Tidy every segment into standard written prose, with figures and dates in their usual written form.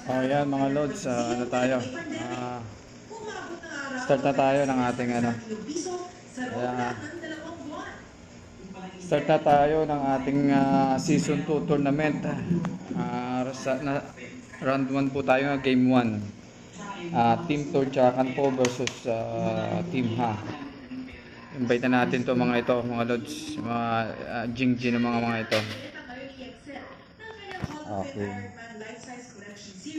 Oh, yan mga lods, ano tayo? Start na tayo ng ating ano. Start na tayo ng ating season 2 tournament. Round 1 po tayo, game 1. Team Tour Kanpo versus Team Ha. Invite na natin to mga ito, mga lods, mga jing-jing ng mga ito. Okay.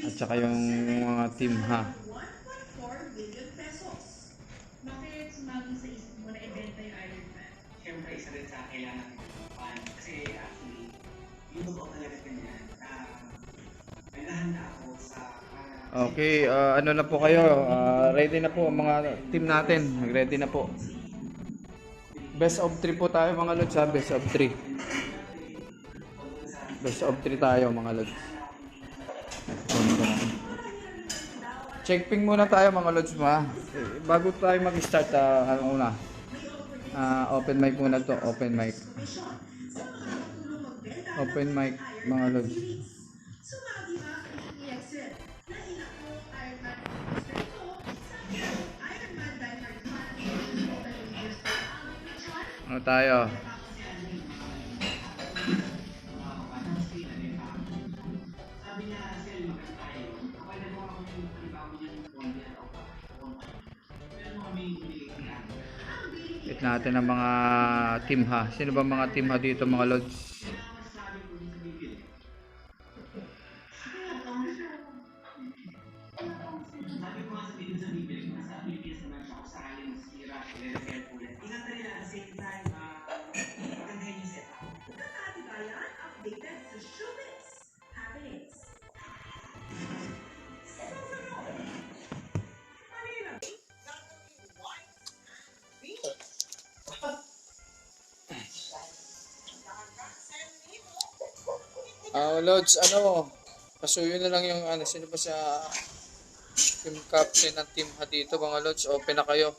At saka yung mga Team Ha. Bakit sumagi sa isip mo na ibenta yung Iron Man? Siyempre, isa rin sa kailangan ng fan. Kasi actually, yung totoo talaga ganyan. Naghahanda ako sa... Okay, ano na po kayo? Ready na po ang mga team natin. Ready na po. Best of 3 po tayo mga lods ha. Best of 3. Best of 3 tayo mga lods. Check ping muna tayo mga lods ma. Bago tayo mag-start, ano una? Open mic muna to. Open mic. Open mic mga lods. Ano tayo? Wait natin ang mga team ha. Sino ba mga team ha dito mga lods? Lods, ano, pasuyo na lang yung ano, sino ba sa team captain ng team ha dito mga lods? Open na kayo.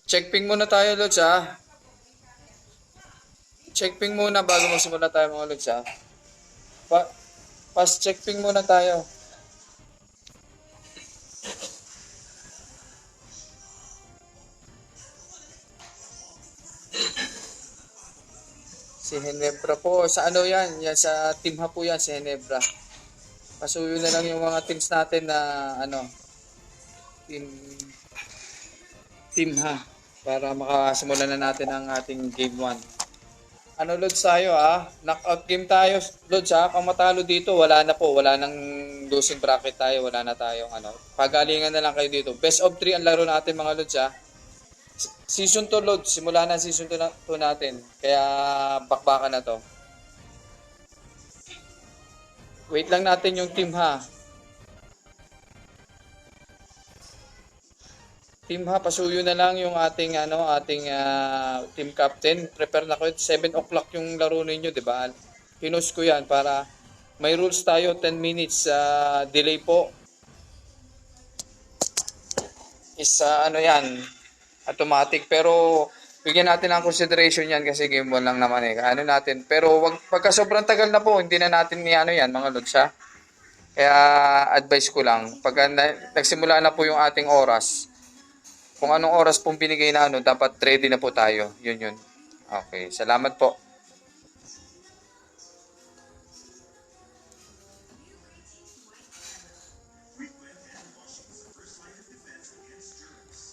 Check ping muna tayo lods ha. Check ping muna bago magsimula tayo mga lods ha. Pass check ping muna tayo. Si Ginebra po. Sa ano yan? Yan sa team ha po yan, si Ginebra. Pasuyo na lang yung mga teams natin na ano, team ha. Para makasimula na natin ang ating game 1. Ano lods tayo ha? Knockout game tayo lods ha. Kung matalo dito, wala na po. Wala nang losing bracket tayo. Wala na tayong ano. Pagalingan na lang kayo dito. Best of 3 ang laro natin mga lods ha. Season 2 load, simula na season 2 natin. Kaya bakbakan na to. Wait lang natin yung team ha. Team ha, pasuyo na lang yung ating team captain. Prepare na ko 7 o'clock yung laro ninyo, 'di ba? Pinost ko 'yan para may rules tayo 10 minutes delay po. Ano 'yan? Automatic, pero bigyan natin ng consideration yan kasi game 1 lang naman eh. Ano natin, pero pagka sobrang tagal na po, hindi na natin ni-ano yan mga lods ha. Kaya advice ko lang, pagka nagsimula na po yung ating oras, kung anong oras pong binigay na ano, dapat ready na po tayo. Yun. Okay, salamat po.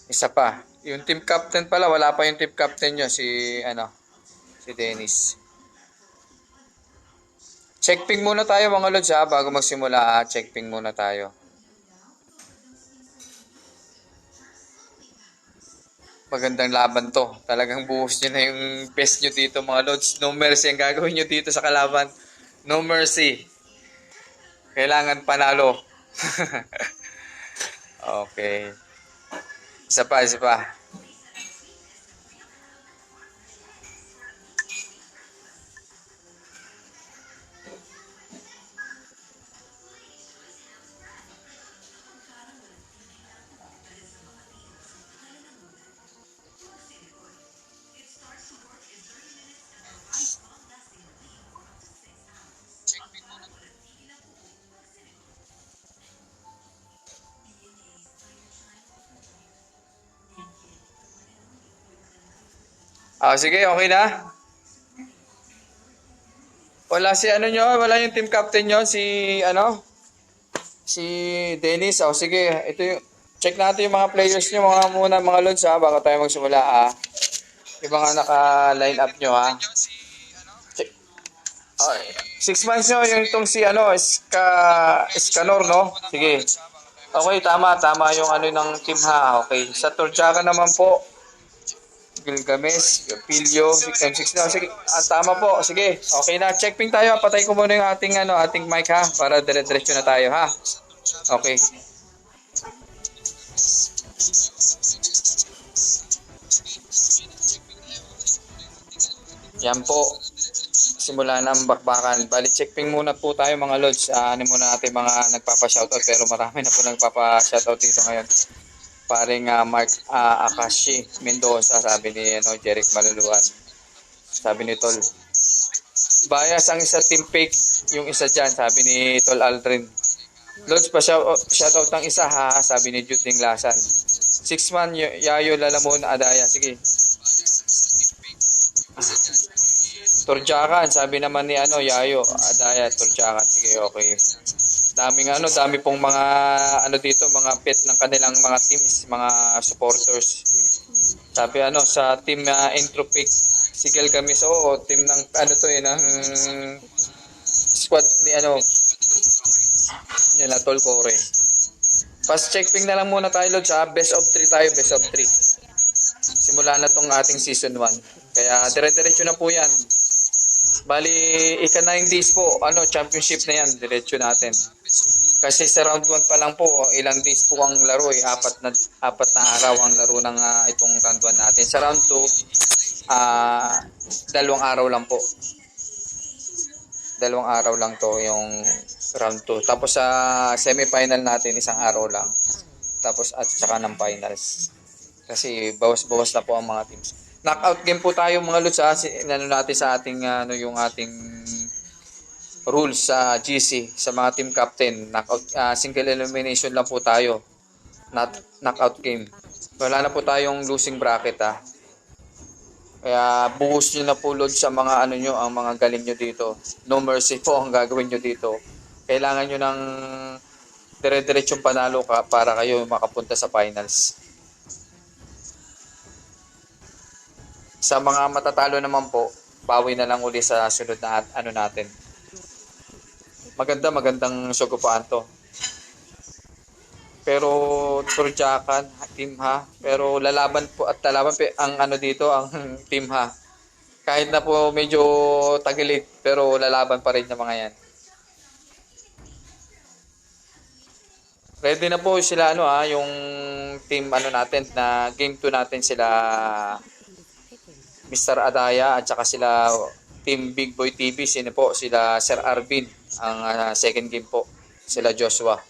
Isa pa. Yung team captain pala, wala pa yung team captain nyo, si Dennis. Check ping muna tayo mga lods ha, bago magsimula check ping muna tayo. Magandang laban to. Talagang buhos nyo na yung best nyo dito mga lods. No mercy ang gagawin nyo dito sa kalaban. No mercy. Kailangan panalo. Okay. Isa pa. Sige, okay na. Wala si ano nyo, wala yung team captain nyo, si Dennis. Sige, ito yung, check natin yung mga players nyo, mga muna, mga lods ha, bago tayo magsimula yung mga naka-line up nyo ha. Check. 6 months nyo, yung itong si Escanor, no? Sige. Okay, tama yung ano ng team ha. Okay, sa Torjaca naman po, Gilgamesh, Pilio, 6 na. Sige, tama po. Sige, okay na. Check ping tayo. Patay ko muna yung ating mic ha, para dire-diretso na tayo ha. Okay. Yan po. Simula na ang bakbakan. Bali, checkping muna po tayo mga lods. Ano muna natin mga nagpapa-shoutout, pero marami na po nagpapa-shoutout dito ngayon. Paring Mark Akashi Mendoza, sabi ni Jeric Maluluan. Sabi ni Tol. Bias ang isa team fake, yung isa dyan, sabi ni Tol Aldrin. Lods pa shoutout ng isa ha, sabi ni Juding Lasan. 6 man, Yayo Lalamon Adaya, sige. Torjakan, sabi naman ni Yayo Adaya, Torjakan, sige, okay. Dami pong mga dito, mga pet ng kanilang mga teams, mga supporters. Sabi sa team Entropic, si Gilgamesh, team ng ng squad ni nila Tol Core. Fast checkping na lang muna tayo Lord, sa best of 3 tayo, best of 3. Simula na tong ating season 1. Kaya dire-diretso na po yan. Bali, ika-9 days po, championship na yan, diretso natin. Kasi sa round 1 pa lang po, ilang days po ang laro apat na araw ang laro ng itong round 1 natin. Sa round 2, 2 araw lang po. 2 araw lang to yung round 2. Tapos sa semi-final natin, 1 araw lang. Tapos at saka ng finals. Kasi bawas-bawas na po ang mga teams. Knockout game po tayo mga lods natin sa ating yung ating rules sa GC sa mga team captain. Knockout single elimination lang po tayo. Knockout game. Wala na po tayong losing bracket Kaya buhos nyo na po load sa mga ang mga galing nyo dito. No mercy po ang gagawin nyo dito. Kailangan nyo ng dire-diretsong panalo para kayo makapunta sa finals. Sa mga matatalo naman po, bawi na lang uli sa sunod na natin. Magandang sugupaan to. Pero Turjakan, team ha. Pero lalaban ang dito, ang team ha. Kahit na po medyo tagilid, pero lalaban pa rin yung mga yan. Ready na po sila yung team natin na game 2 natin sila Mr. Adaya at saka sila Team Big Boy TV, sila Sir Arvin ang second game po, sila Joshua.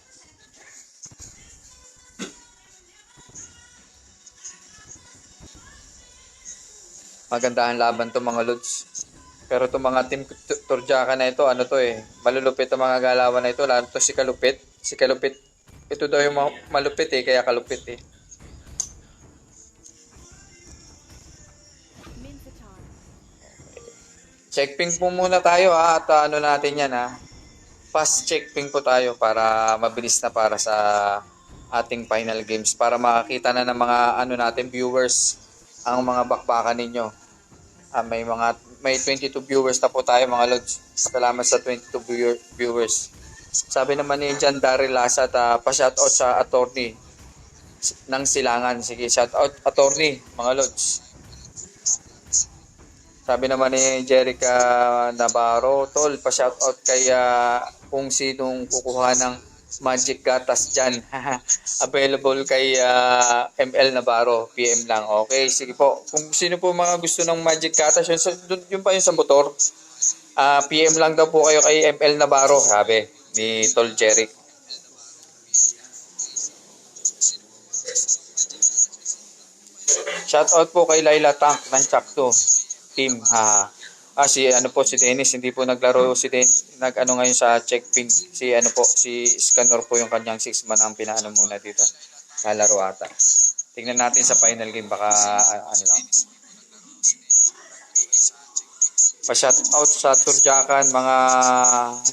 Magandahan laban to mga lods. Pero to mga team Turjaka na ito, malulupit ang mga galawan na ito, lalo to si Kalupit. Ito daw yung malupit kaya Kalupit Checkping po muna tayo at natin yan Fast checkping po tayo para mabilis na para sa ating final games para makakita na ng mga natin viewers ang mga bakbakan ninyo. May 22 viewers na po tayo mga lods. Salamat sa 22 viewers. Sabi naman ni Jan Daryl Lasat, pa-shoutout sa attorney ng Silangan. Sige, shoutout attorney mga lods. Sabi naman ni Jerica Navarro, Tol, pa-shoutout kay kung sinong kukuha ng Magic Gatas dyan. Available kay ML Navarro, PM lang. Okay, sige po. Kung sino po mga gusto ng Magic Gatas, yun pa yun sa motor. PM lang daw po kayo kay ML Navarro, sabi ni Tol Jeric. Shoutout po kay Laila Tank ng Chakto team si Dennis, hindi po naglaro si Dennis, ngayon sa checkping, si Scanor po yung kanyang 6 man ang pinaano muna dito, lalaro ata. Tingnan natin sa final game, baka lang. Pa-shout out sa Turjakan, mga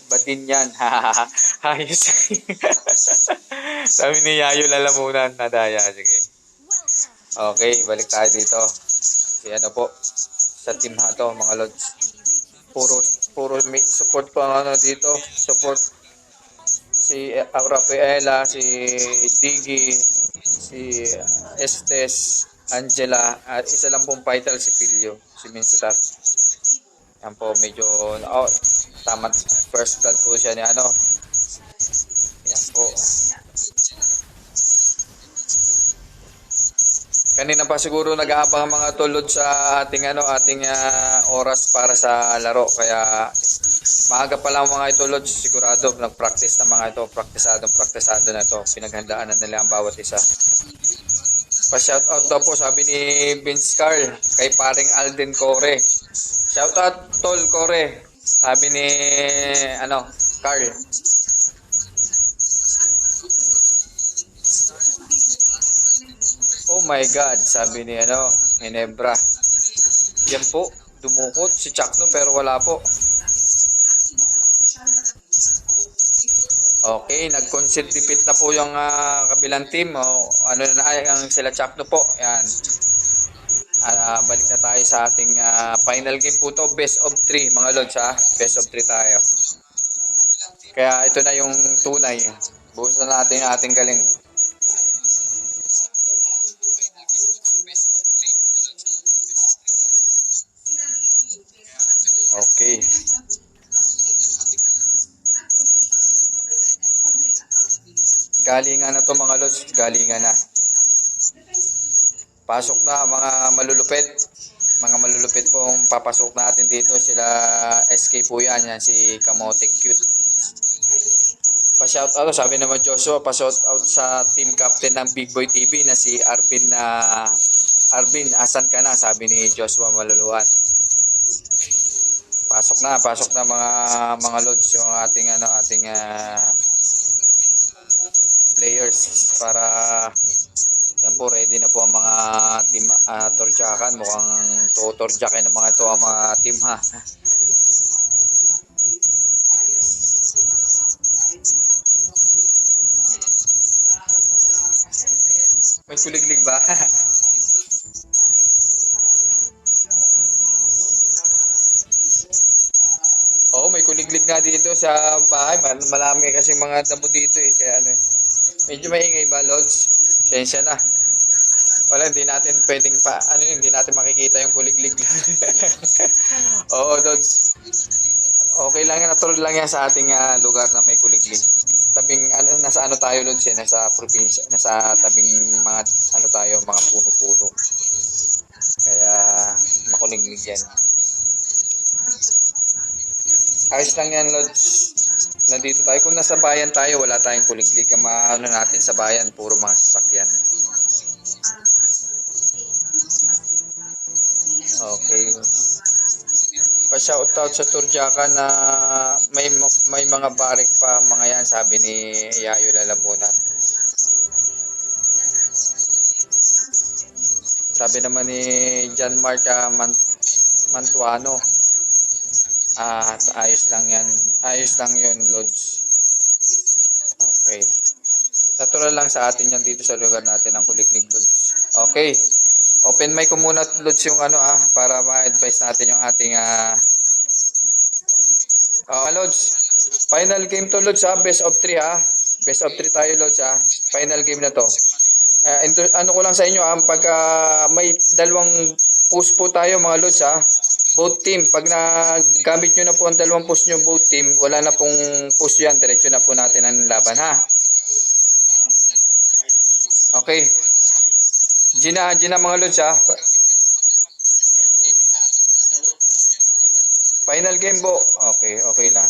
badin yan. Ayos. Sabi ni Yayo Lalamunan na daya. Sige. Okay, balik tayo dito. Si ano po, sa team ha to, mga lods. Puro may support po ang ano dito. Support si Rafaela, si Diggy, si Estes, Angela, at isa lang pong vital si Pilio, si Minsitar. Yan po, medyo, tama, first blood po siya ni ano. Yan po. Kanina pa siguro nag-aabang ang mga tulod sa ating oras para sa laro. Kaya maaga pa lang mga itulod, sigurado nag-practice na mga ito, praktisado na ito. Pinaghandaan na nila ang bawat isa. Pa-shoutout daw po, sabi ni Vince Carl, kay paring Alden Core. Shoutout Tol Core, sabi ni Carl. Oh my God, sabi ni Ginebra. Yan po, dumukot si Chakno pero wala po. Okay, nag-concede defeat na po yung kabilang team. Ano na ang sila Chakno po. Yan. Balik na tayo sa ating final game po to. Best of 3 mga lods ha. Best of 3 tayo. Kaya ito na yung tunay. Buhos na natin yung ating galing. Okay. Galingan na to mga lods. Galingan na. Pasok na mga malulupit. Mga malulupit pong papasok natin dito. Sila SK po yan. Yan si Kamote Cute. Pa-shout out. Sabi naman Joshua. Pa-shout out sa team captain ng Big Boy TV na si Arvin Arvin, asan ka na? Sabi ni Joshua Maluluan. Pasok na mga lods yung ating players para yan po, ready na po ang mga team Torjakan. Mukhang Torjakan ng mga ito ang mga team ha. May kuliglig ba? Oo, may kuliglig nga dito sa bahay. Malami kasi mga damo dito eh. Kaya medyo maingay ba, Lods? Sensya na. Wala, hindi natin pwedeng hindi natin makikita yung kuliglig. Oo, Lods. Okay lang yan, natural lang yan sa ating lugar na may kuliglig. Tabing, nasa tayo, Lods eh, nasa probinsya, nasa tabing mga, tayo, mga puno-puno. Kaya, makuliglig yan. Ayos lang yan, Lods. Nandito tayo. Kung nasa bayan tayo, wala tayong kuliglig. Ang natin sa bayan, puro mga sasakyan. Okay. Pa-shoutout sa Turjakan na may mga barik pa mga yan, sabi ni Yayo Lalamunan. Sabi naman ni John Mark Mantuano, ayos lang yan. Ayos lang yun, Lods. Okay. Natural lang sa atin yan dito sa lugar natin ang kuliglig, Lods. Okay. Open mic ko muna, Lods, yung para ma-advise natin yung ating Lods. Final game to, Lods, best of 3 Best of 3 tayo, Lods, Final game na to. Ko lang sa inyo, pagka may dalawang push po tayo, mga Lods, both team, pag nagamit nyo na po ang dalawang push nyo, both team, wala na pong push yan, diretso na po natin ang laban, ha? Okay. Gina mga Lods, Final game po. Okay lang.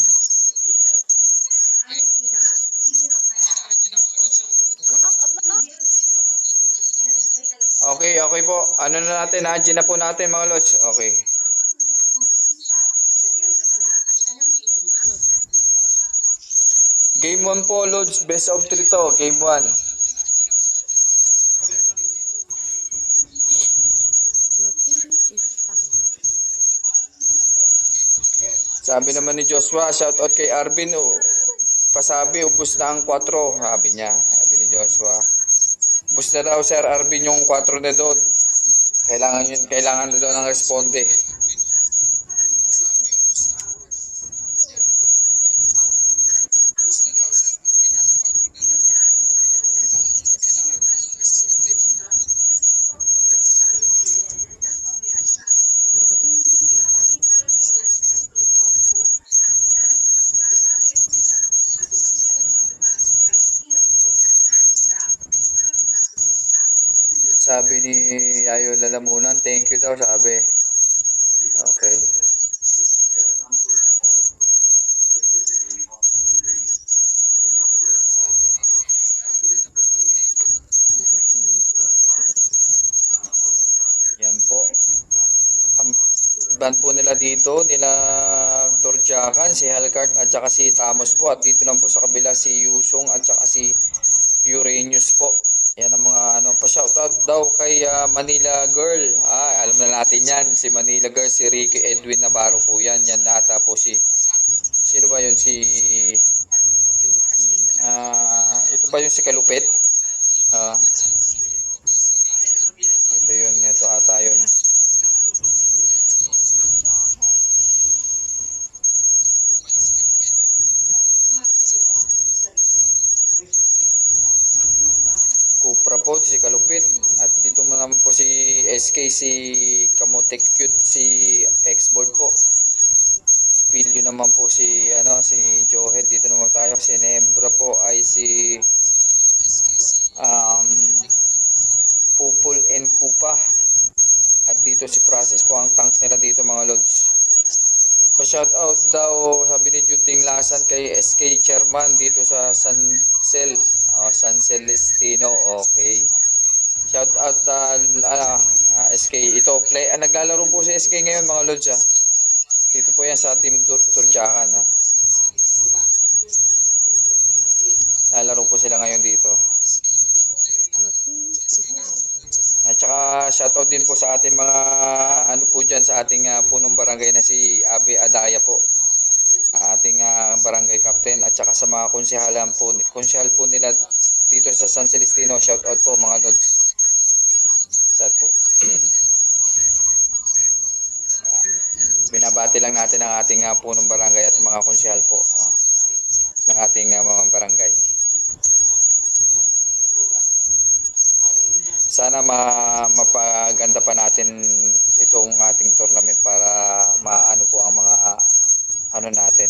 Okay po. Ano na natin, Gina po natin mga Lods. Okay. Game 1 po, Lods. Best of 3 to. Game 1. Sabi naman ni Joshua, shoutout kay Arvin, pasabi, ubus na ang 4. Sabi niya, sabi ni Joshua. Ubus na daw, Sir Arvin, yung 4 na doon. Kailangan na daw ng responde. Sabi ni Ayo Lalamunan, thank you daw, sabi. Okay. Yan po. Ang band po nila dito, nila Torjakan, si Helgart at saka si Tamos po. At dito lang po sa kabila si Yusong at saka si Uranus po. Yan ang mga ano pa, shoutout daw kay Manila Girl. Alam na natin yan, si Manila Girl, si Ricky Edwin Navarro po yan. Yan ata po si, sino ba yun, si, ito ba yung si Kalupit? Ito yun, ito ata yun. Cupra po, si Kalupit. At dito mo naman po si SK, si Kamotek Cute, si X-Board po. Pilyo naman po si Johead. Dito naman tayo. Si Nebra po ay si Pupul and Kupa. At dito si Process po ang tank nila dito mga lods. Pa-shoutout daw, sabi ni Juding Lasan kay SK Chairman dito sa San Celestino. Okay. Shoutout SK. Ito, naglalaro po si SK ngayon mga lods. Dito po yan sa Team Turjakan. Lalaro po sila ngayon dito. At saka shoutout din po sa ating mga po dyan sa ating punong barangay na si Abe Adaya po, ating barangay captain, at saka sa mga konsyahal po nila dito sa San Celestino. Shoutout po mga lods. Shout po. Binabati lang natin ang ating punong barangay at mga konsyahal po ng ating mga barangay. Sana mapaganda pa natin itong ating tournament para maano po ang mga natin.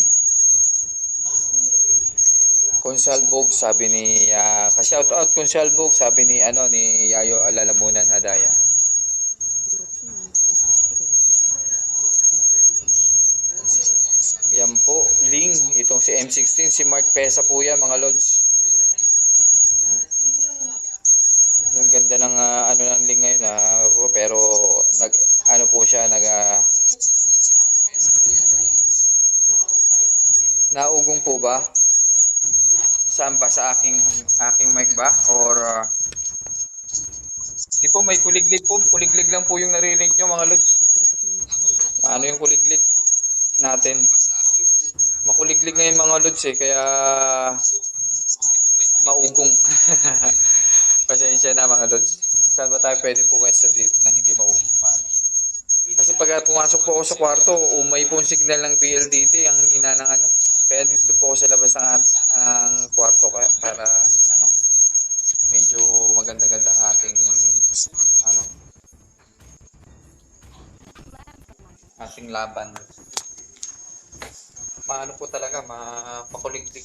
Konsalbog, sabi ni ka-shoutout Konsalbog, sabi ni ni Yayo Alalamunan Adaya. Yan po, Ling, itong si M16, si Mark Pesa po yan mga lods. Ang ganda ng ng link ngayon pero po siya naugong po ba? Saan ba, sa aking mic ba or di po may kuliglig lang po yung naririnig nyo mga lods. Ano yung kuliglig natin? Makuliglig ngayon mga lods kaya maugong. Pasensya na mga lods. Saan ba tayo pwede po guys dito na hindi mauupan? Kasi pag pumasok po ako sa kwarto, umay po yung signal ng PLDT, ang hina ng Kaya dito po ako sa labas ng kwarto para medyo maganda-ganda ang ating ating laban. Paano po talaga mapakuliglig.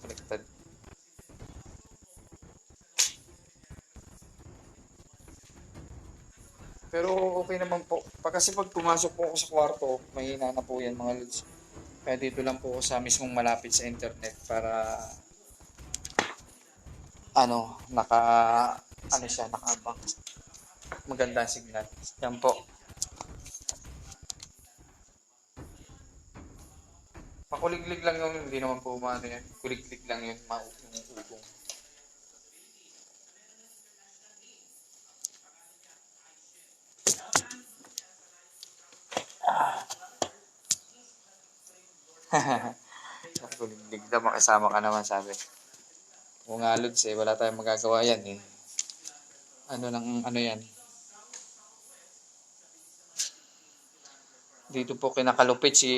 Baliktad. Pero okay naman po. Kasi pag pumasok po ako sa kwarto, mahina na po yan mga lods. Kaya dito lang po ako sa mismong malapit sa internet para nakabang. Maganda ang signal. Yan po. Makuliglig lang yun, hindi naman po yan. Kuliglig lang yun, yung ugong. Bigla makasama ka naman, sabi. Kung nga, Lods, wala tayong magagawa yan eh. Ano yan? Dito po kinakalupit si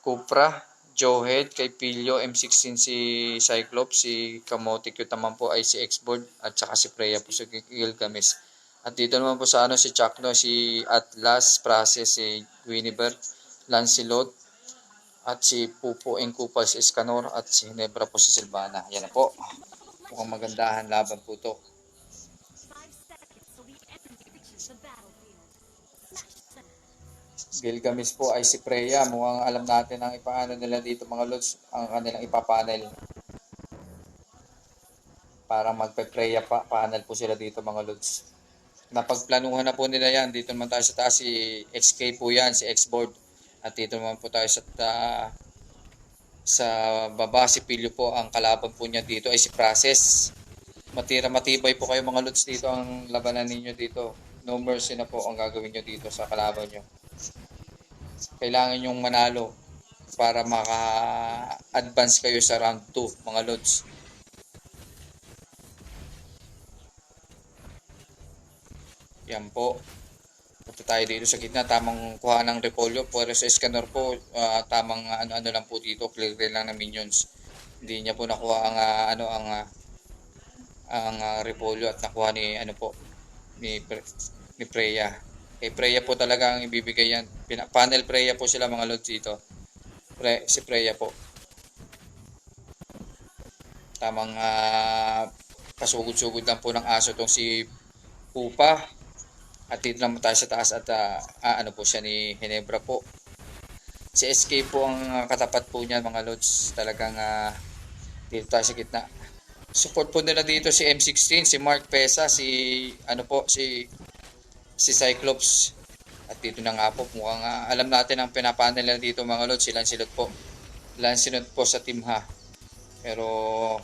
Cupra, Jowhead, kay Pilio, M16 si Cyclops, si Kamote Q naman po ay si X-Board, at saka si Freya po si Gilgamesh. At dito naman po sa si Chakno, si Atlas, Prases, si Guinevere, Lancelot, at si Pupo Engkupal, si Escanor, at si Ginebra po si Silvana. Yan na po. Mukhang magandahan laban po to. Gilgamesh po ay si Freya. Mukhang alam natin ang ipaano nila dito mga lods, ang kanilang ipapanel. Para magpe-Freya panel po sila dito mga lods. Napagplanuhan na po nila yan. Dito naman tayo sa taas si XK po yan, si X-Board. At dito naman po tayo sa baba si Pilio po. Ang kalaban po niya dito ay si Prases. Matibay po kayo mga lods dito ang labanan ninyo dito. No mercy na po ang gagawin nyo dito sa kalaban nyo. Kailangan yung manalo para maka-advance kayo sa round 2 mga lods. Yan po. Punta tayo dito sa gitna, tamang kuha ng repolyo. Pero sa Escanor po, tamang ano lang po dito, clear lang ng minions. Hindi niya po nakuha ang repolyo at nakuha ni Freya. Kay Freya po talaga ang ibibigay yan. Panel Freya po sila mga lods dito. Si Freya po. Tamang pasugod-sugod lang po ng aso tong si Pupa. At dito naman tayo sa taas at po siya ni Ginebra po. Si SK po ang katapat po niya mga lods. Talagang dito tayo sa gitna. Support po nila dito si M16, si Mark Pesa, si Cyclops. At dito na nga po, mukhang alam natin ang pinapanel nila dito mga lods, si Lancelot po. Lancelot po sa Team Ha. Pero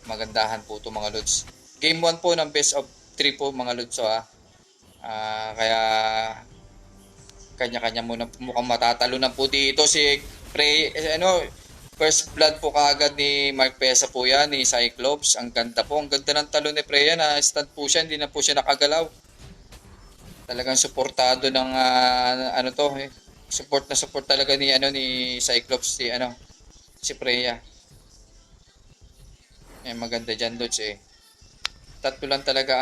magandahan po ito mga lods. Game 1 po ng best of 3 po mga lods. So, kaya kanya-kanya muna mukhang matatalunan po dito si first blood po kaagad ni Mark Pesa po yan, ni Cyclops. Ang ganda po, ang ganda ng talon ni Freya, na stand po siya, hindi na po siya nakagalaw. Talagang suportado ng support talaga ni Cyclops si Freya. Maganda diyan Lods Tatlo lang talaga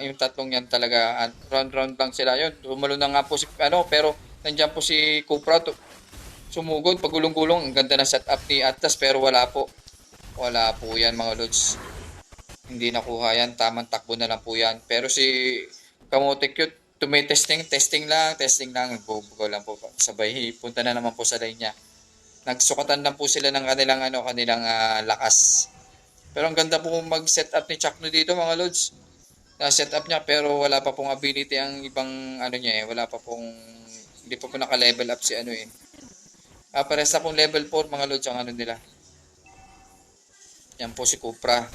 yung tatlong yan talaga round lang sila yun. Tumalo na nga po pero nandiyan po si Cupra sumugod pagulong-gulong. Ang ganda ng setup ni Atlas pero wala po yan mga Lods. Hindi nakuha yan, tamang takbo na lang po yan. Pero si Kamote Cute testing lang, bubugo lang po sabay punta na naman po sa line niya. Nagsukatan lang po sila ng kanilang lakas. Pero ang ganda po mag-set up ni Chakno dito mga lods. Na-set up niya pero wala pa pong ability ang ibang wala pa pong hindi pa po naka-level up si pares na pong level 4 mga lods ang nila. Yan po si Cupra.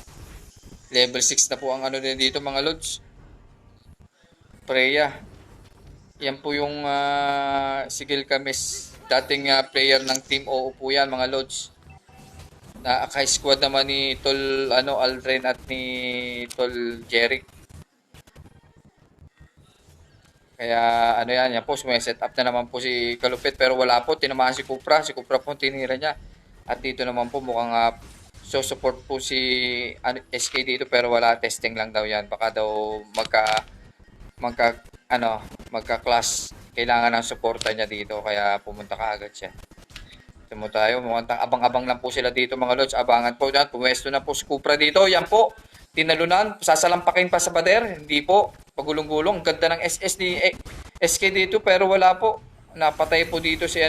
Level 6 na po ang nila dito mga lods. Freya. Yan po yung si Gilgamesh, dating player ng Team OO po yan mga lods. Na ka-squad naman ni Tol Alren at ni Tol Jeric. Kaya yan po, may set up na naman po si Kalupit pero wala po, tinamaan si Cupra po tinira niya. At dito naman po mukhang support po si SK dito pero wala, testing lang daw yan. Baka daw magka-clash, kailangan ng suporta niya dito kaya pumunta kaagad siya. Tumo tayo, mukhang abang-abang lang po sila dito mga lods. Abangan po dyan, pumwesto na po si Cupra dito. Yan po, tinalunan, sasalampakin pa sa bader. Hindi po, pagulong-gulong. Ganda ng SS ni SK dito pero wala po. Napatay po dito si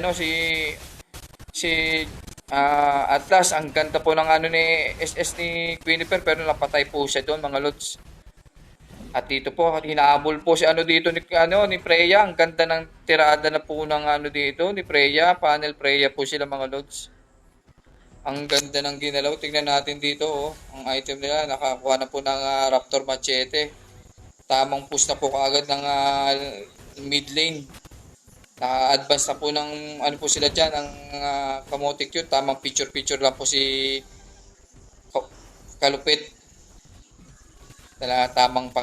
Atlas. Ang ganda po ng ni SS ni Guinevere pero napatay po siya doon mga lods. At dito po, hinahabol po si dito ni Freya. Ang ganda ng tirada na po ng dito ni Freya. Panel Freya po sila mga lods. Ang ganda ng ginalaw. Tingnan natin dito. Ang item nila, nakakuha na po ng Raptor Machete. Tamang push na po kaagad ng mid lane. Naka-advance na po ng ano po sila dyan, ang Kamote Cute. Tamang picture-picture lang po si Kalupit. Tamang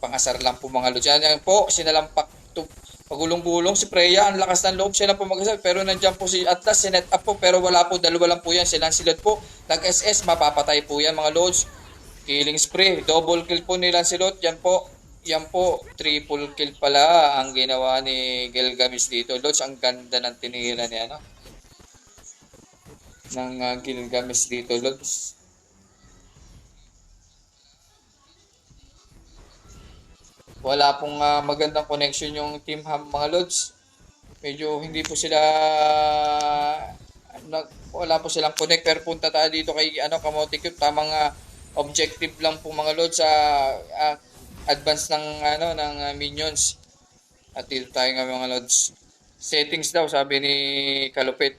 pang-asar lang po mga lods. Yan po, sinalampak to. Pagulong-gulong si Freya, ang lakas ng loob sila po mag-asar. Pero nandiyan po si Atlas, sinet up po. Pero wala po, dalawa lang po yan. Silang silot po. Nag-SS, mapapatay po yan mga lods. Killing spree, double kill po ni Lancelot. Yan po, triple kill pala ang ginawa ni Gilgamesh dito. Lods, ang ganda ng tinira ni ano. Ng Gilgamesh dito, Lods. Wala pong magandang connection yung Team Ham mga Lods. Medyo hindi po sila wala po silang connect, pero punta tayo dito kay Kamote Cute. Tamang objective lang po mga Lods sa advance ng minions. At dito tayo nga mga Lods. Settings daw sabi ni Kalupit.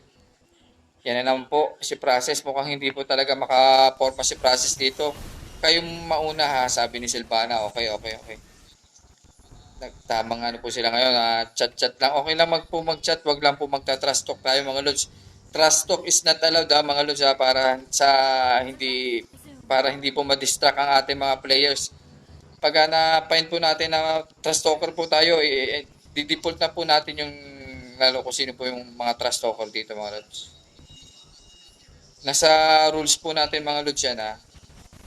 Yan na naman po si Process. Mukhang hindi po talaga makaporma si Process dito. Kayong mauna ha, sabi ni Silvana. Okay. Tamang po sila ngayon. Chat lang. Okay lang mag-chat. Wag lang po magta-trust talk tayo mga Lods. Trust talk is not allowed mga Lods para hindi po ma-distract ang ating mga players. Pag na-find po natin na trust talker po tayo, di-default na po natin yung lalo kung sino po yung mga trust talker dito mga Lods. Nasa rules po natin mga Lods yan ha.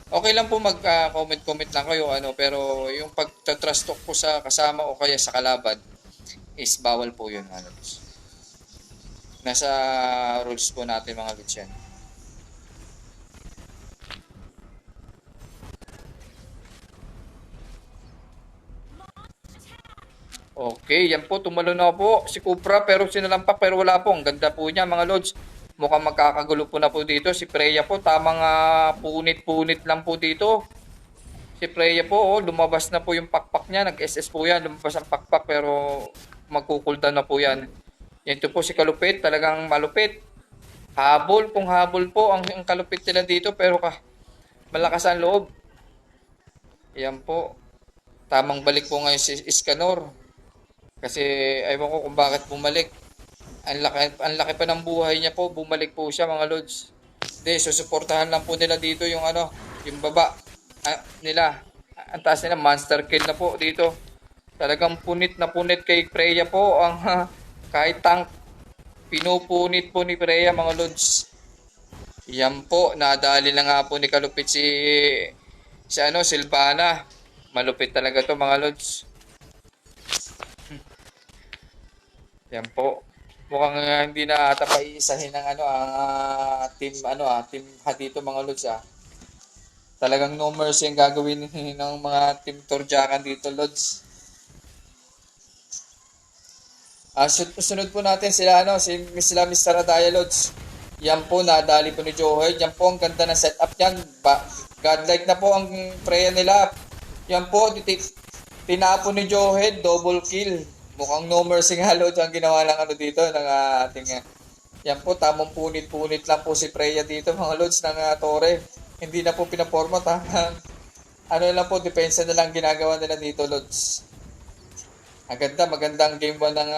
Okay lang po mag-comment lang kayo pero yung pag-trust talk po sa kasama o kaya sa kalaban is bawal po yun mga Lods. Nasa rules po natin mga Lods yan. Okay, yan po, tumalo na po si Cupra pero sinalampak pero wala po. Ang ganda po niya mga Lods. Mukhang magkakagulo po na po dito. Si Freya po, tamang punit-punit lang po dito. Si Freya po, lumabas na po yung pakpak niya. Nag-SS po yan, lumabas ang pakpak pero magkukuldan na po yan. Yan po si Kalupit, talagang malupit. Habol, kung habol po ang Kalupit nila dito pero malakas ang loob. Yan po. Tamang balik po ngayon si Iskanor. Kasi aywan ko kung bakit bumalik. Ang laki pa ng buhay niya po. Bumalik po siya mga Lods. Hindi, susuportahan lang po nila dito yung yung baba nila. Ang taas nila, monster kill na po dito. Talagang punit na punit kay Freya po. Kahit tank, pinupunit po ni Freya mga Lods. Yan po, nadali na nga po ni Kalupit si Silvana. Malupit talaga to mga Lods. Yan po. Mukhang hindi na ata paiisahin ng team ha dito mga Lods Talagang no mercy ang gagawin ng mga team Torjakan dito Lods. Sunod po natin sila Mr. Adaya Lods. Yan po nadali po ni Johead. Yan po ang ganda ng setup niyan. Godlike na po ang Freya nila. Yan po tinapo ni Johead, double kill. Mukhang no mercy nga Lods ang ginawa lang dito ng ating yan po, tamang punit-punit lang po si Freya dito mga Lods ng Torre. Hindi na po pinapormat lang po, depensa na lang ginagawa nila dito Lods. Magandang game 1 ng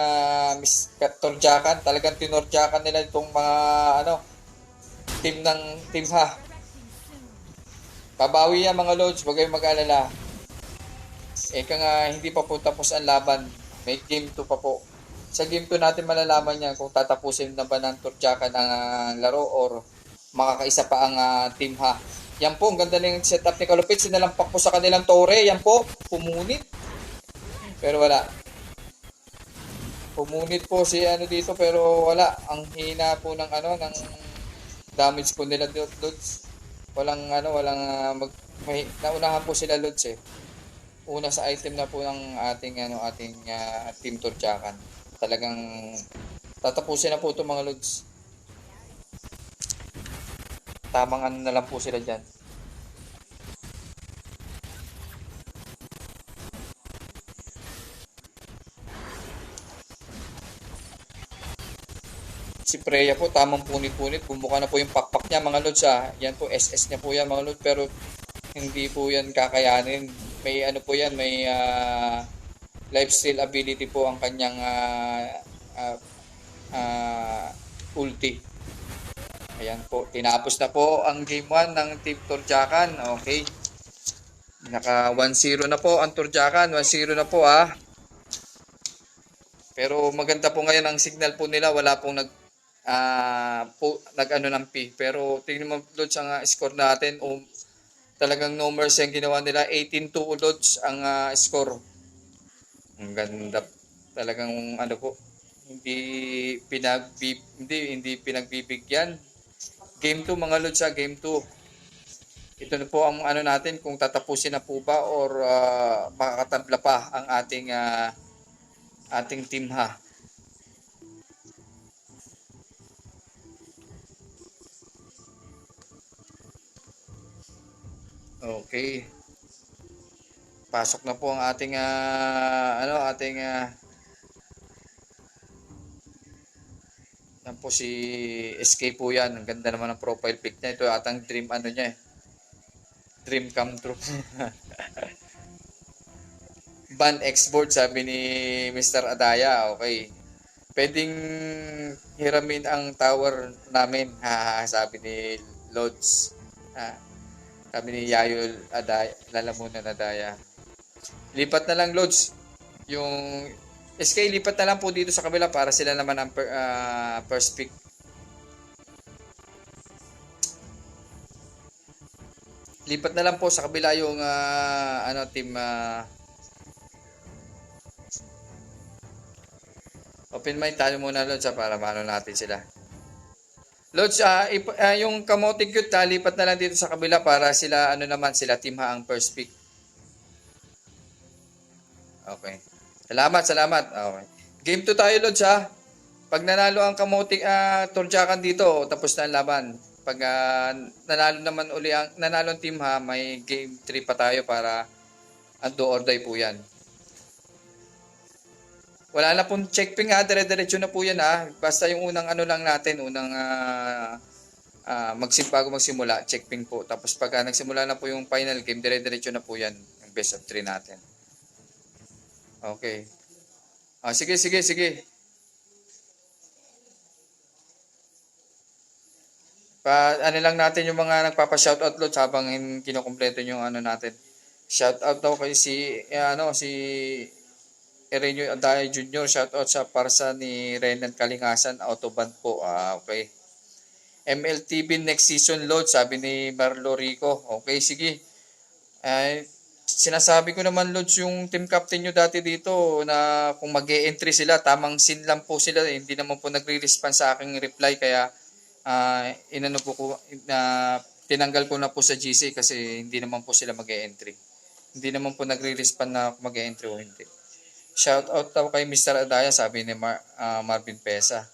Miss Torjakan. Talagang tinorjakan nila itong mga team ha. Babawi yan mga Lods, wag kayong mag-alala. Hindi pa po tapos ang laban. May game 2 pa po. Sa game 2 natin malalaman yan kung tatapusin na ba ng Torjakan ang laro or makakaisa pa ang team ha. Yan po, ang ganda ng setup ni Kalupit. Sinalampak po sa kanilang Torre. Yan po, pumunit. Pero wala. Pumunit po si dito pero wala. Ang hina po ng ng damage po nila Lods. Naunahan po sila Lods Una sa item na po ng ating team Torjakan. Talagang tatapusin na po ito mga Lods. Tamang na lang po sila dyan. Si Freya po, tamang punit-punit. Bumuka na po yung pakpak niya mga Lods Yan po, SS niya po yan mga Lods. Pero hindi po yan kakayanin. May po yan, may lifesteal ability po ang kanyang ah, ah, ulti. Ayan po, tinapos na po ang game 1 ng Team Turjakan. Okay. Naka 1-0 na po ang Turjakan. 1-0 na po ah. Pero maganda po ngayon ang signal po nila. Wala pong nag-ano ng P. Pero tingnan mo Lods ang score natin. Talagang no mercy ang ginawa nila. 18-2 Lods ang score. Ang ganda. Talagang ano po. Hindi pinagbibigyan. Game 2 mga Lods Game 2. Ito na po ang ano natin kung tatapusin na po ba or makakatabla pa ang ating team ha. Okay. Pasok na po ang ating yan po si SK po yan. Ang ganda naman ng profile pic niya. Ito atang dream ano niya eh. Dream come true. Ban export sabi ni Mr. Adaya. Okay. Pwedeng hiramin ang tower namin. Sabi ni Lods. Sabi ni Yayol Adaya. Lalamunan Adaya. Lipat na lang Lods. Yung SK lipat na lang po dito sa kabila para sila naman ang first pick. Lipat na lang po sa kabila yung team open mind tayo muna Lods para maano natin sila. Lods, yung kamote cute lipat na lang dito sa kabila para sila sila team ha ang first pick. Okay. Salamat. Okay. Game 2 tayo Lods ha. Pag nanalo ang kamote Turjakan dito, tapos na ang laban. Pag nanalo ang team ha, may game 3 pa tayo para do or die po yan. Wala na pong checkping ha, dire-diretso na po yan ha. Basta yung unang lang natin, bago magsimula, checkping po. Tapos pag nagsimula na po yung final game, dire-diretso na po yan, yung best of 3 natin. Okay. Sige. Lang natin yung mga nagpapa-shoutout Lods habang kinukumpleto yung natin. Shoutout daw kay si Erenio Adaya Jr. Shoutout sa parsa ni Renan Kalingasan Autoband po. Okay. MLTV next season Lods sabi ni Marlo Rico. Okay, sige. Sinasabi ko naman Lods yung team captain nyo dati dito na kung mag-e-entry sila, tamang sin lang po sila. Hindi naman po nagre-respond sa aking reply kaya tinanggal ko na po sa GC kasi hindi naman po sila mag-e-entry. Hindi naman po nagre-respond na mag-e-entry o hindi. Shout out daw kay Mr. Adaya sabi ni Marvin Pesa.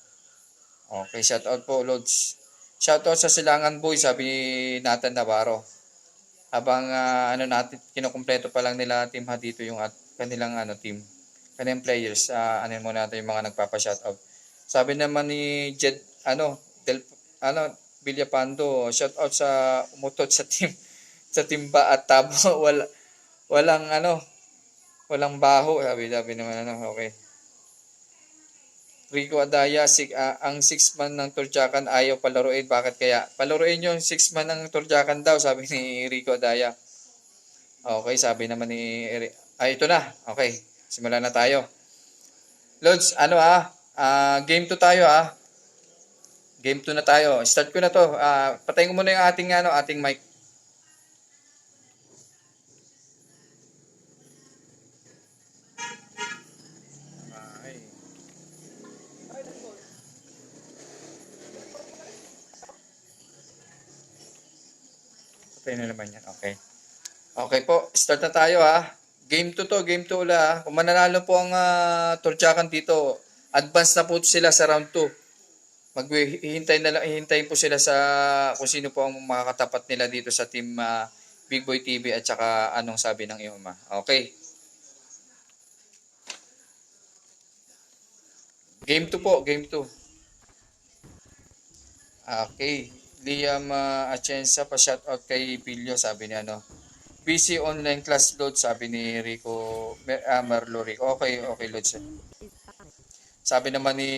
Okay, shout out po Lods. Shout out sa Silangan Boy sabi ni Nathan Navarro. Habang natin kinukumpleto pa lang nila team ha dito yung kanilang team. Kanilang players muna natin yung mga nagpapa-shoutout. Sabi naman ni Jed Villapando, shoutout sa umutot sa timba at tabo walang baho sabi naman okay. Rico Adaya, ang 6-man ng Turjakan ayaw palaruin. Bakit kaya? Palaruin yung 6-man ng Turjakan daw, sabi ni Rico Adaya. Okay, sabi naman ni ito na. Okay, simulan na tayo. Lods, game 2 tayo Game 2 na tayo. Start ko na to. Patayin ko muna yung ating mic. Patay na naman yan. Okay. Okay po. Start na tayo Game 2 to. Game 2 ula Kung mananalo po ang Turjakan dito, advance na po sila sa round 2. Hihintayin po sila sa kung sino po ang makakatapat nila dito sa team Big Boy TV at saka anong sabi ng iyong ama. Okay. Game 2 po. Game 2. Okay. Liam Atienza pa shoutout kay Pilio sabi ni busy online class Lods sabi ni Rico Marlo Rico. Okay Lods. Sabi naman ni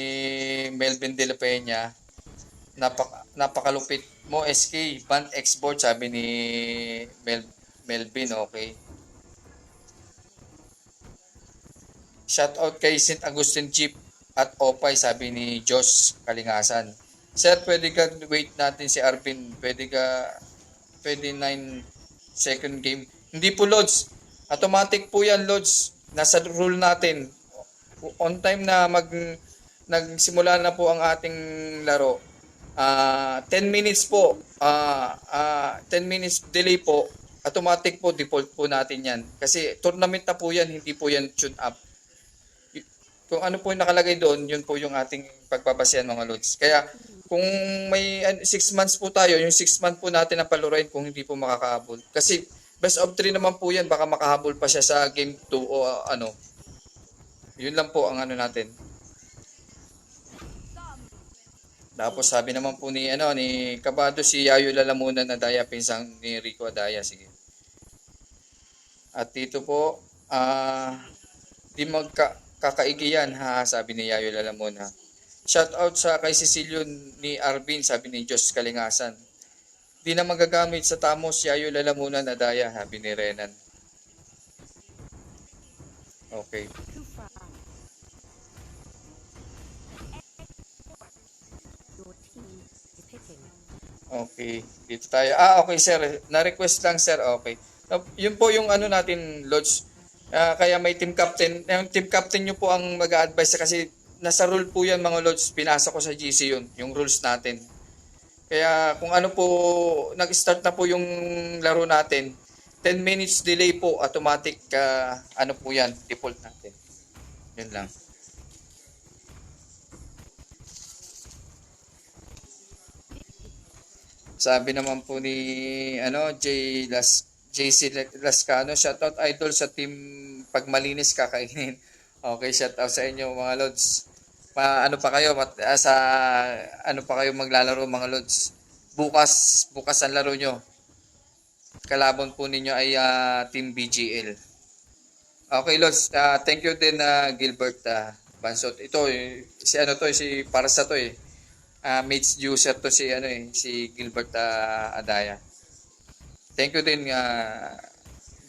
Melvin De La Peña, napakalupit mo SK, ban export sabi ni Melvin, okay. Shoutout kay St. Agustin Jeep at Opay sabi ni Josh Kalingasan. Sir, pwede ka wait natin si Arvin. Pwede 9 second game. Hindi po Lods. Automatic po yan Lods. Nasa rule natin. On time na nagsimula na po ang ating laro. 10 minutes po. 10 minutes delay po. Automatic po, default po natin yan. Kasi tournament na po yan, hindi po yan tune up. Kung ano po yung nakalagay doon, yun po yung ating pagbabasehan mga Lods. Kaya kung may 6 months po tayo, yung 6 months po natin na palurin kung hindi po makakahabol. Kasi best of 3 naman po yan, baka makahabol pa siya sa game 2 o ano. Yun lang po ang ano natin. Tapos sabi naman po ni Kabado si Yayo Lalamunan na Daya, pinsang ni Rico Adaya. Sige. At dito po, di magkakaigi yan ha, sabi ni Yayo Lalamuna. Shout out sa kay Cecilio ni Arvin, sabi ni Diyos Kalingasan. Di na magagamit sa Tamos, Yayo Lalamunan na Daya, sabi ni Renan. Okay. Okay, dito tayo. Okay sir, na-request lang sir, okay. Yun po yung ano natin, Lodge. Kaya may team captain. Yung team captain nyo po ang mag-a-advise kasi nasa rule po yan mga Lodge. Pinasa ko sa GC yun, yung rules natin. Kaya kung ano po, nag-start na po yung laro natin, 10 minutes delay po, automatic, ano po yan, default natin. Yun lang. Sabi naman po ni JC Lascano, shoutout idol sa team Pagmalinis Kakainin. Okay, shoutout sa inyo mga Lods. Ano pa kayo ano pa kayo maglalaro mga Lods? Bukas ang laro nyo. Kalaban po ninyo ay Team BGL. Okay Lods, thank you din Gilbert Bansot. Ito si para sa to mates user to si Gilbert Adaya. Thank you din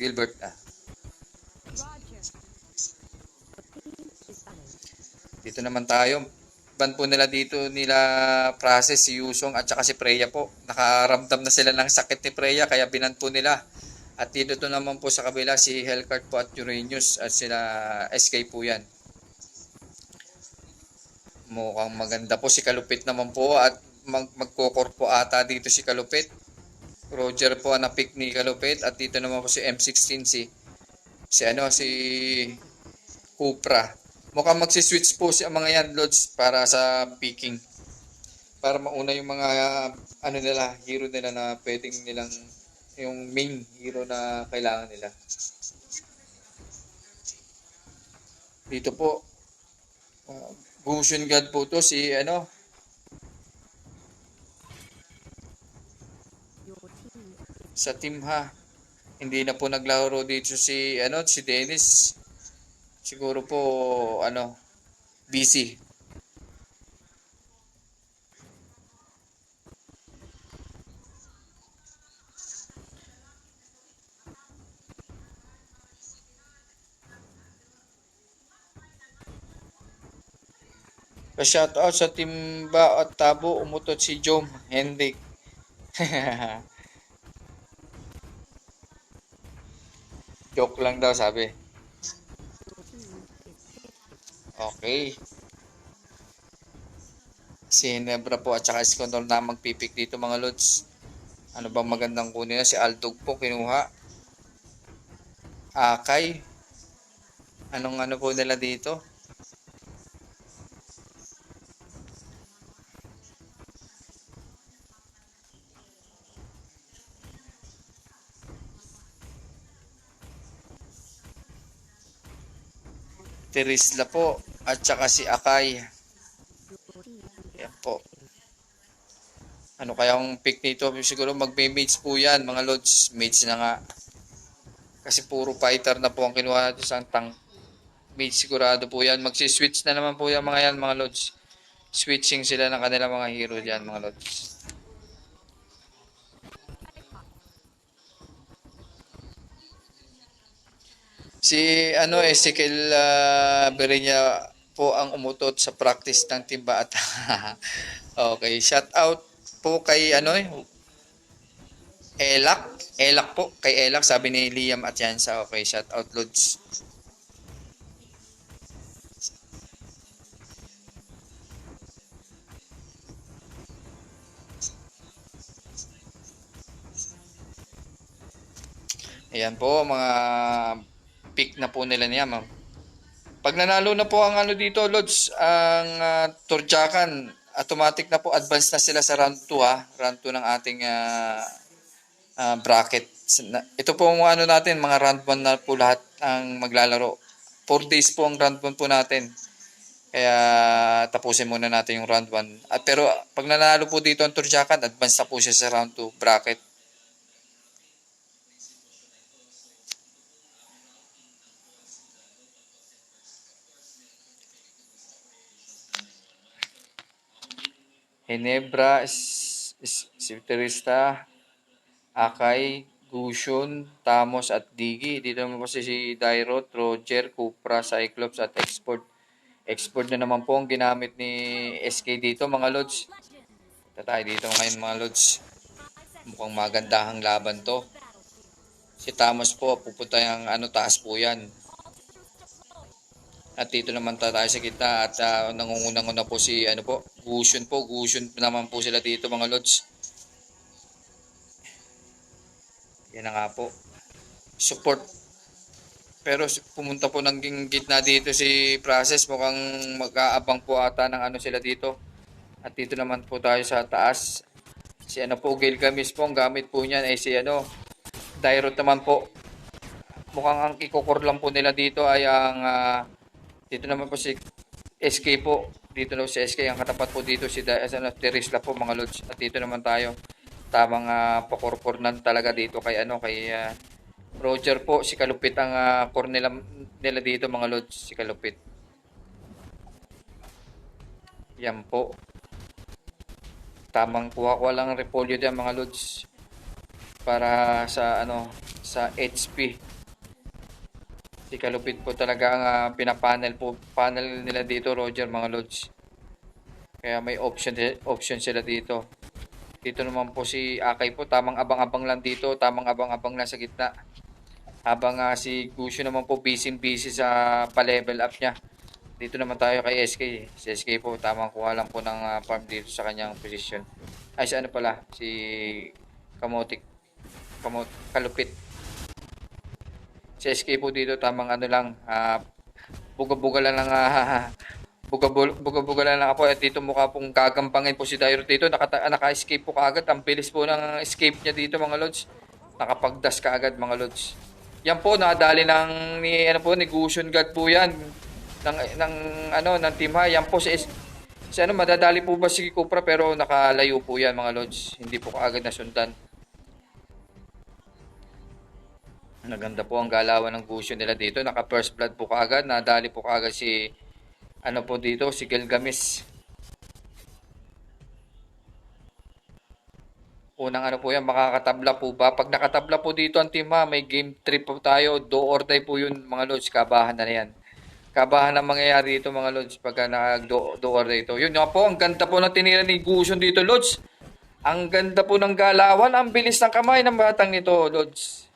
Gilbert. Dito naman tayo. Ban po nila process si Yusong at saka si Freya po. Nakaramdam na sila ng sakit ni Freya kaya binan po nila. At dito naman po sa kabila si Hellcart po at Uranus at sila SK po yan. Mukhang maganda po si Kalupit naman po at magkokor po ata dito si Kalupit. Roger po ang na-pick ni Kalupit at dito naman po si M16 si Cupra. Mukhang magsi-switch po si mga yan Lods para sa picking. Para mauna yung mga hero nila na pwedeng nilang yung main hero na kailangan nila. Dito po Gusion God po to si sa team ha. Hindi na po naglaro dito si Dennis. Siguro po busy. Pa-shoutout sa Timba at Tabo, umutot si Jom Hendrik. Joke lang daw sabi. Okay. Si Nebra po at saka si Condor na magpipik dito mga Lods. Ano bang magandang kunin na? Si Aldog po kinuha. Akay. Anong po nila dito? Terisla po at saka si Akay. Yan po. Ano kaya ang pick nito? Siguro magme-mates po yan mga Lods. Mates na nga. Kasi puro fighter na po ang kinuha natin sa tank. mid sigurado po yan. Magsiswitch na naman po yung mga yan mga lods. Switching sila ng kanilang mga hero dyan mga lods. Si Ezekiel Berenya po ang umutot sa practice ng timba at okay, shout out po kay Elak. Elak po, kay Elak sabi ni Liam Atienza. Okay, shout out lods. Ayan po, mga pick na po nila niya, ma'am. Pag nanalo na po ang dito, Lods, ang Turjakan, automatic na po, advance na sila sa round 2 ha. Round 2 ng ating bracket. Ito po ang natin, mga round 1 na po lahat ang maglalaro. 4 days po ang round 1 po natin. Kaya tapusin muna natin yung round 1. Pero pag nanalo po dito ang Turjakan, advance na po siya sa round 2 bracket. Hinebra, Sifterista, Akay, Gushun, Tamos at Digi. Dito naman po si Dairot, Roger, Cupra, Cyclops at Export. Export na naman po ang ginamit ni SK dito mga lods. Ito tayo dito ngayon mga lods. Mukhang magandahang laban to. Si Tamos po, pupunta yung taas po yan. At dito naman tayo sa gitna at nangungunang-una po si Gushun po. Gushun naman po sila dito mga lods. Yan na nga po. Support. Pero pumunta po ng gitna dito si Process. Mukhang mag-aabang po ata ng sila dito. At dito naman po tayo sa taas. Si Gilgamesh po. Ang gamit po niyan ay si Dairot naman po. Mukhang ang ikokor lang po nila dito ay ang dito naman po si SK po. Dito na si SK. Ang katapat po dito si Terisla po mga lods. At dito naman tayo. Tamang pakorpornan talaga dito kay Roger po. Si Kalupit ang core nila dito mga lods. Si Kalupit. Yan po. Tamang kuha lang repolyo diyan mga lods. Para sa sa HP. Si Kalupit po talaga ang pinapanel nila dito Roger mga lods. Kaya may option sila dito. Dito naman po si Akay po, tamang abang-abang lang dito, tamang abang-abang lang sa gitna. Habang si Gusyo naman po busy sa pa-level up niya. Dito naman tayo kay SK. Si SK po, tamang kuha lang po ng farm dito sa kanyang position. Ay, si si Kalupit. Si SK po dito, tamang lang, buga-buga lang ng buga-buga lang ako at dito mukha pong gagampangin po si Dairo dito. Naka-escape po kaagad. Ang bilis po ng escape niya dito mga lods. Nakapag-dash kaagad mga lods. Yan po nadali ni Gushun God po yan. Ng Team High. Yan po si madadali po ba si Cupra pero nakalayo po yan mga lods. Hindi po kaagad nasundan. Naganda po ang galawan ng Gushun nila dito. Naka first blood po kaagad. Nadali po kaagad si po dito, si Gilgamesh. Unang po yan, makakatabla po ba? Pag nakatabla po dito ang team may game 3 po tayo. Do or die po yun mga lods. Kabahan na yan. Kabahan na mangyayari dito mga lods pagka do or die ito. Yun nga po, ang ganda po ng tinira ni Gushun dito lods. Ang ganda po ng galawan. Ang bilis ng kamay ng batang nito lods.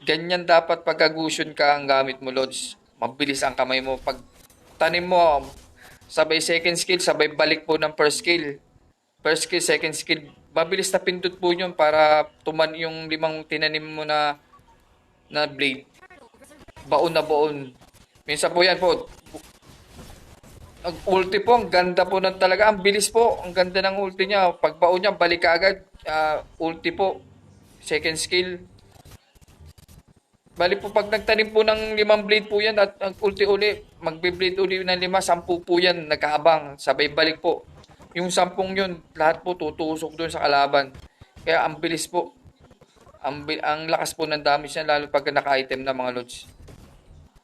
Ganyan dapat pagka Gushun ka ang gamit mo lods. Mabilis ang kamay mo. Pag tanim mo, sabay second skill, sabay balik po ng first skill. First skill, second skill. Mabilis na pindot po yun para tuman yung 5 tinanim mo na blade. Baon na baon. Minsan po yan po. Ang ulti po, ang ganda po ng talaga. Ang bilis po. Ang ganda ng ulti niya. Pag baon niya, balik agad. Ulti po. Second skill. Bali po pag nagtanim po ng 5 blade po yan at ang ulti uli, magbe-blade uli ng 5, 10 po yan, nagkaabang, sabay balik po. Yung 10 yun, lahat po tutusok doon sa kalaban. Kaya ang bilis po. Ang lakas po ng damage niya, lalo pag naka-item na mga lods.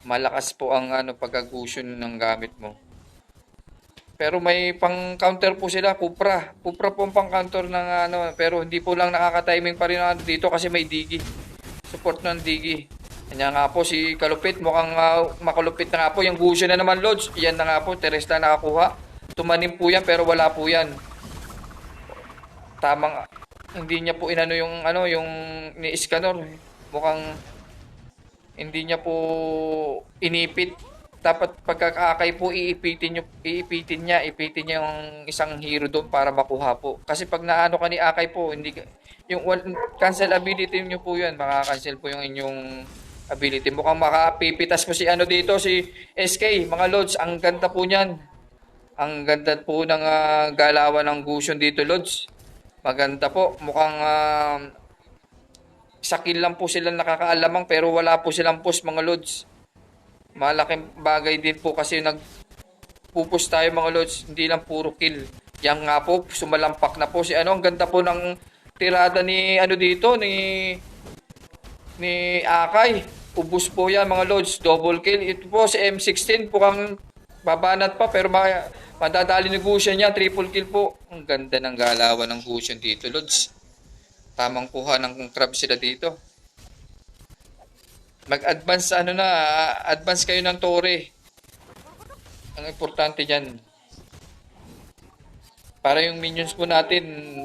Malakas po ang ano pagka-gusion ng gamit mo. Pero may pang-counter po sila, Cupra. Cupra po ang pang-counter ng ano, pero hindi po lang nakaka-timing pa rin ano dito kasi may digi. Support ng digi. Kanya nga po si Kalupit, mukhang makalupit na nga po. Yung gusto na naman, Lods. Yan na nga po, Teresta nakakuha. Tumanim po yan pero wala po yan. Tamang, hindi niya po inano yung ano, yung ni-scanner. Mukhang hindi niya po inipit. Dapat pagkakakay po iipitin niya yung isang hero doon para makuha po. Kasi pag naano ka ni Akay po, hindi yung cancel ability niyo po 'yan, makaka-cancel po yung inyong ability. Mukhang makapipitas po si ano dito si SK, mga Lods, ang ganda po niyan. Ang ganda po ng galawan ng Gusion dito, Lods. Maganda po, mukhang sa kill lang po sila nakakaalamang pero wala po silang push, mga Lods. Malaking bagay din po kasi nagpupus tayo, mga Lods, hindi lang puro kill. Yang nga po, sumalampak na po si ano, ang ganda po ng tirada ni ano dito, ni Akay. Ubus po yan, mga Lods, double kill. Ito po si M16, pukang babanat pa pero madadali ni Gusion niya, triple kill po. Ang ganda ng galawan ng Gusion dito, Lods. Tamang kuha ng crab sila dito. Mag-advance ano na, advance kayo ng tore. Ang importante diyan. Para yung minions po natin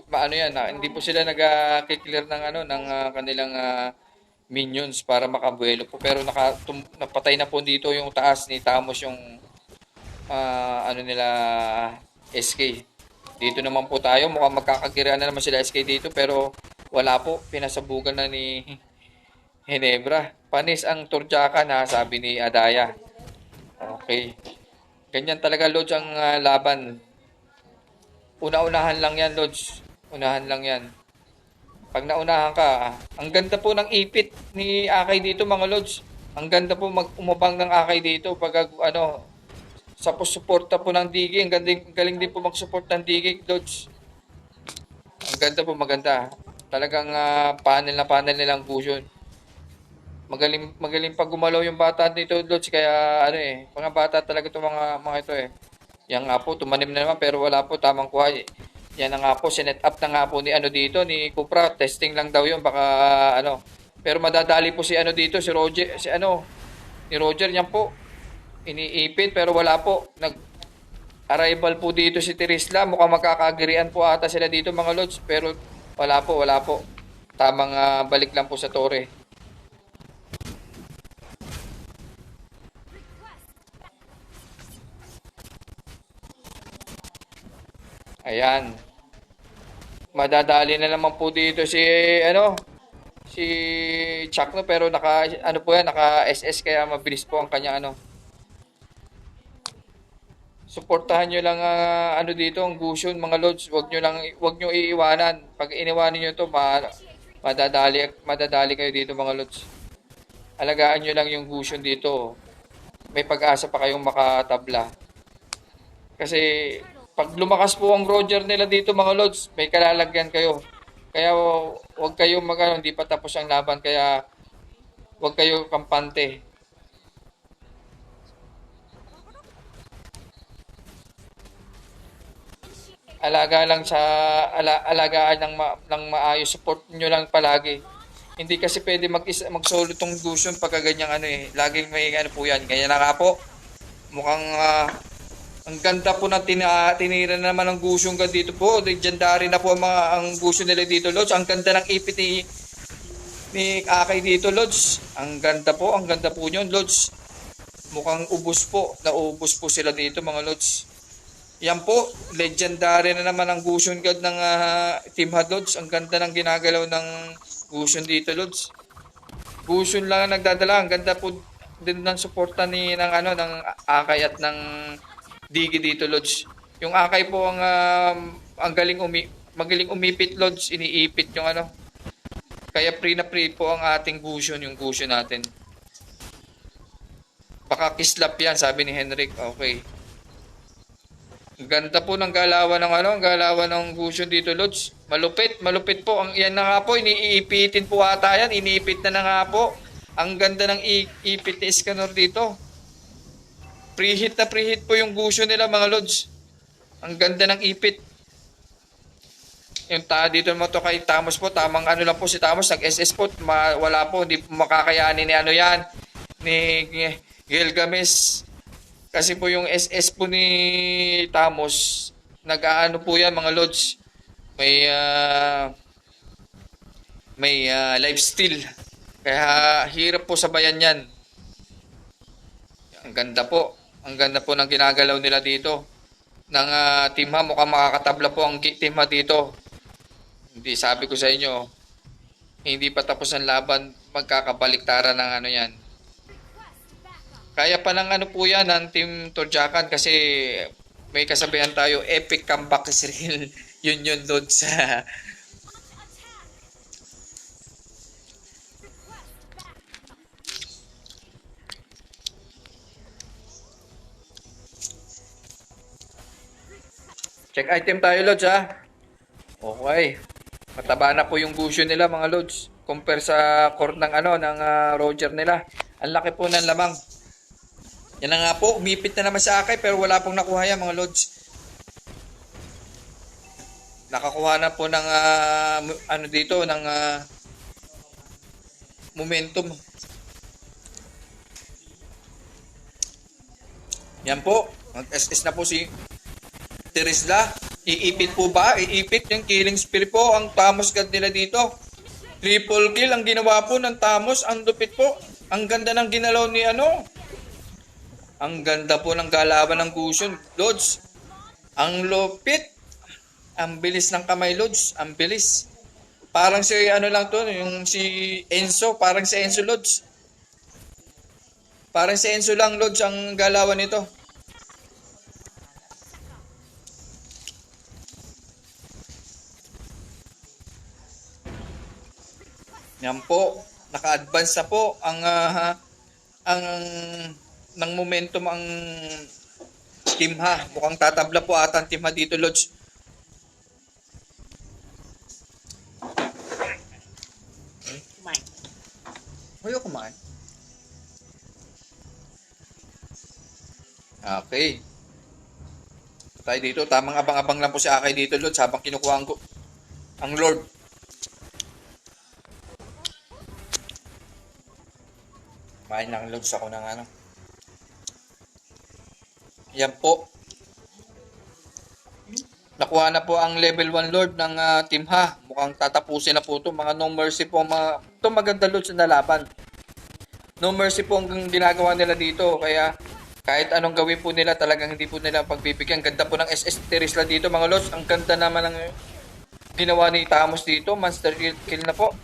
maano yan, hindi po sila nag-clear ng ano ng kanilang minions para makabuelo po. Pero napatay na po dito yung taas ni Tamos yung ano nila SK. Dito naman po tayo, mukhang magkakagiraan na naman sila SK dito pero wala po, pinasabugan na ni Hinebra. Panis ang Turjaka na, sabi ni Adaya. Okay. Ganyan talaga, Lods, ang laban. Una-unahan lang yan, Lods. Unahan lang yan. Pag naunahan ka, ang ganda po ng ipit ni Akay dito, mga Lods. Ang ganda po umabang ng Akay dito pag ano, sa suporta po ng Digi. Ang galing din po mag-support ng Digi, Lods. Ang ganda po, maganda. Talagang panel na panel nilang Gusion. Magaling pag gumalaw yung bata dito, Lods, kaya ano mga bata talaga itong mga ito Yang nga po, tumanim na naman pero wala po tamang kuha. Yan na nga po, sinet up na nga po ni ano dito, ni Cupra, testing lang daw yun, baka ano. Pero madadali po si ano dito, si Roger, ni Roger, yan po. Iniipit pero wala po. Arrival po dito si Terisla, mukhang magkakagirian po ata sila dito, mga Lods, pero wala po. Tamang balik lang po sa tore. Ayan. Madadali na naman po dito si Chuck, no, pero naka SS kaya mabilis po ang kanya Suportahan nyo lang ano dito ang Gusion, mga Lods. Wag nyo iiwanan. Pag iniwanan nyo to, madadali kayo dito, mga Lods. Alagaan nyo lang yung Gusion dito. May pag-asa pa kayong makatabla. Kasi pag lumakas po ang Roger nila dito, mga Lods, may kalalagyan kayo. Kaya huwag kayo hindi pa tapos ang laban, kaya huwag kayo kampante. Alagaan ng maayos, support niyo lang palagi. Hindi kasi pwede mag-solo tong Gusion pagka ganyang laging may po yan. Kaya na nga po, mukhang ang ganda po ng tinira naman ng Gusion dito po. Legendary na po ang Gusion nila dito, Lods. Ang ganda ng ipit ni Akay dito, Lods. Ang ganda po nyon, Lods. Mukhang naubos po sila dito, mga Lods. Yan po, legendary na naman ang Gusion God ng Team Had, Lods. Ang ganda ng ginagalaw ng Gusion dito, Lods. Gusion lang ang nagdadala. Ang ganda po din ng suporta ng Akay at ng Digi dito, Lods. Yung Akay po magaling umipit, Lods. Iniipit yung Kaya pre po ang ating Gusion, yung Gusion natin. Baka kislap yan, sabi ni Henrik. Okay. Ganda po ng galawan ng Gusion dito, Lods. Malupit po. Yan na nga po, iniipitin po ata yan. Iniipit na nga po. Ang ganda ng ipit ni Escanor dito. Preheat na preheat po yung Gusion nila mga lods. Ang ganda ng ipit. Yung dito naman to kay Tamos po, tamang ano lang po si Tamos, nag-SS po, wala po, hindi po makakayanin ni ano yan, ni Gilgamesh. Kasi po yung SS po ni Tamos, nag-aano po yan mga lods, may life steal. Kaya hirap po sabayan yan. Ang ganda po. Ang ganda po ng ginagalaw nila dito. Ng Team Ha, mukhang makakatabla po ang Team Ha dito. Hindi, sabi ko sa inyo, hindi pa tapos ang laban, magkakabaliktaran ng ano yan. Kaya pa ng ano po yan, ng Team Torjakan kasi may kasabihan tayo, epic comeback is real. Yun doon sa... Check item tayo, Lods, ha? Okay. Mataba na po yung Gusion nila, mga Lods. Compare sa core ng Roger nila. Ang laki po ng lamang. Yan na nga po, umipit na naman sa Akai pero wala pong nakuha yan, mga Lods. Nakakuha na po ng momentum. Yan po. Mag-SS na po si Teresla. Iipit po ba? Iipit yung killing spree po. Ang Tamos God nila dito. Triple kill ang ginawa po ng Tamos. Ang lupit po. Ang ganda ng ginalaw ni Ang ganda po ng galawan ng Gusion. Lods. Ang lupit. Ang bilis ng kamay, Lods. Ang bilis. Parang si yung si Enzo. Parang si Enzo, Lods. Parang si Enzo lang, Lods, ang galawan nito. Yan po, naka-advance na po ang ng momentum ang Team Ha. Mukhang tatabla po ata ang Team Ha dito, Lods. Kumain. Ayaw kumain. Okay. Tayo dito, tamang abang-abang lang po si Akai dito, Lods, habang kinukuha ang Lord. Kumain ng Lods ako ng Yan po. Nakuha na po ang level 1 Lord ng Team Ha. Mukhang tatapusin na po ito. Mga no mercy po. Ito maganda Lods na laban. No mercy po ang ginagawa nila dito. Kaya kahit anong gawin po nila, talagang hindi po nila pagbibigyan. Ganda po ng SS Teresla dito mga Lods. Ang ganda naman ng ginawa ni Tamos dito. Monster kill na po.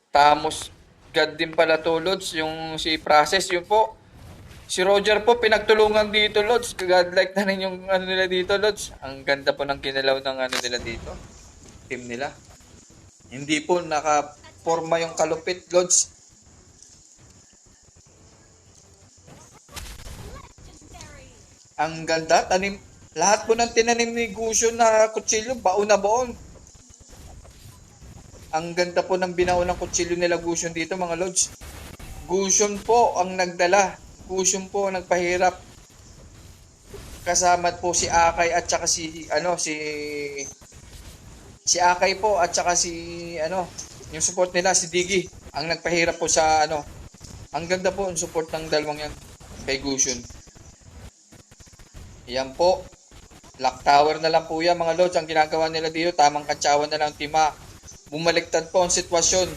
Tamos God din pala to, Lods. Yung si Process, yun po. Si Roger po, pinagtulungan dito, Lods. Godlike na rin yung nila dito, Lods. Ang ganda po ng kinalaw ng nila dito. Team nila. Hindi po nakaporma yung kalupit, Lods. Ang ganda. Tanim. Lahat po ng tinanim ni Gusion na kutsilyo, baon na baon. Ang ganda po ng binaon ng kutsilyo nila Gusion dito, mga Lods. Gusion po ang nagdala. Gusion po ang nagpahirap. Kasama po si Akai at saka si Akai po at saka yung support nila si Diggy ang nagpahirap po sa Ang ganda po ang support ng dalawang yan kay Gusion. Yan po. Lock tower na lang po yan, mga Lods. Ang ginagawa nila dito, tamang katsawan na lang Team Ha. Bumaliktad po ang sitwasyon.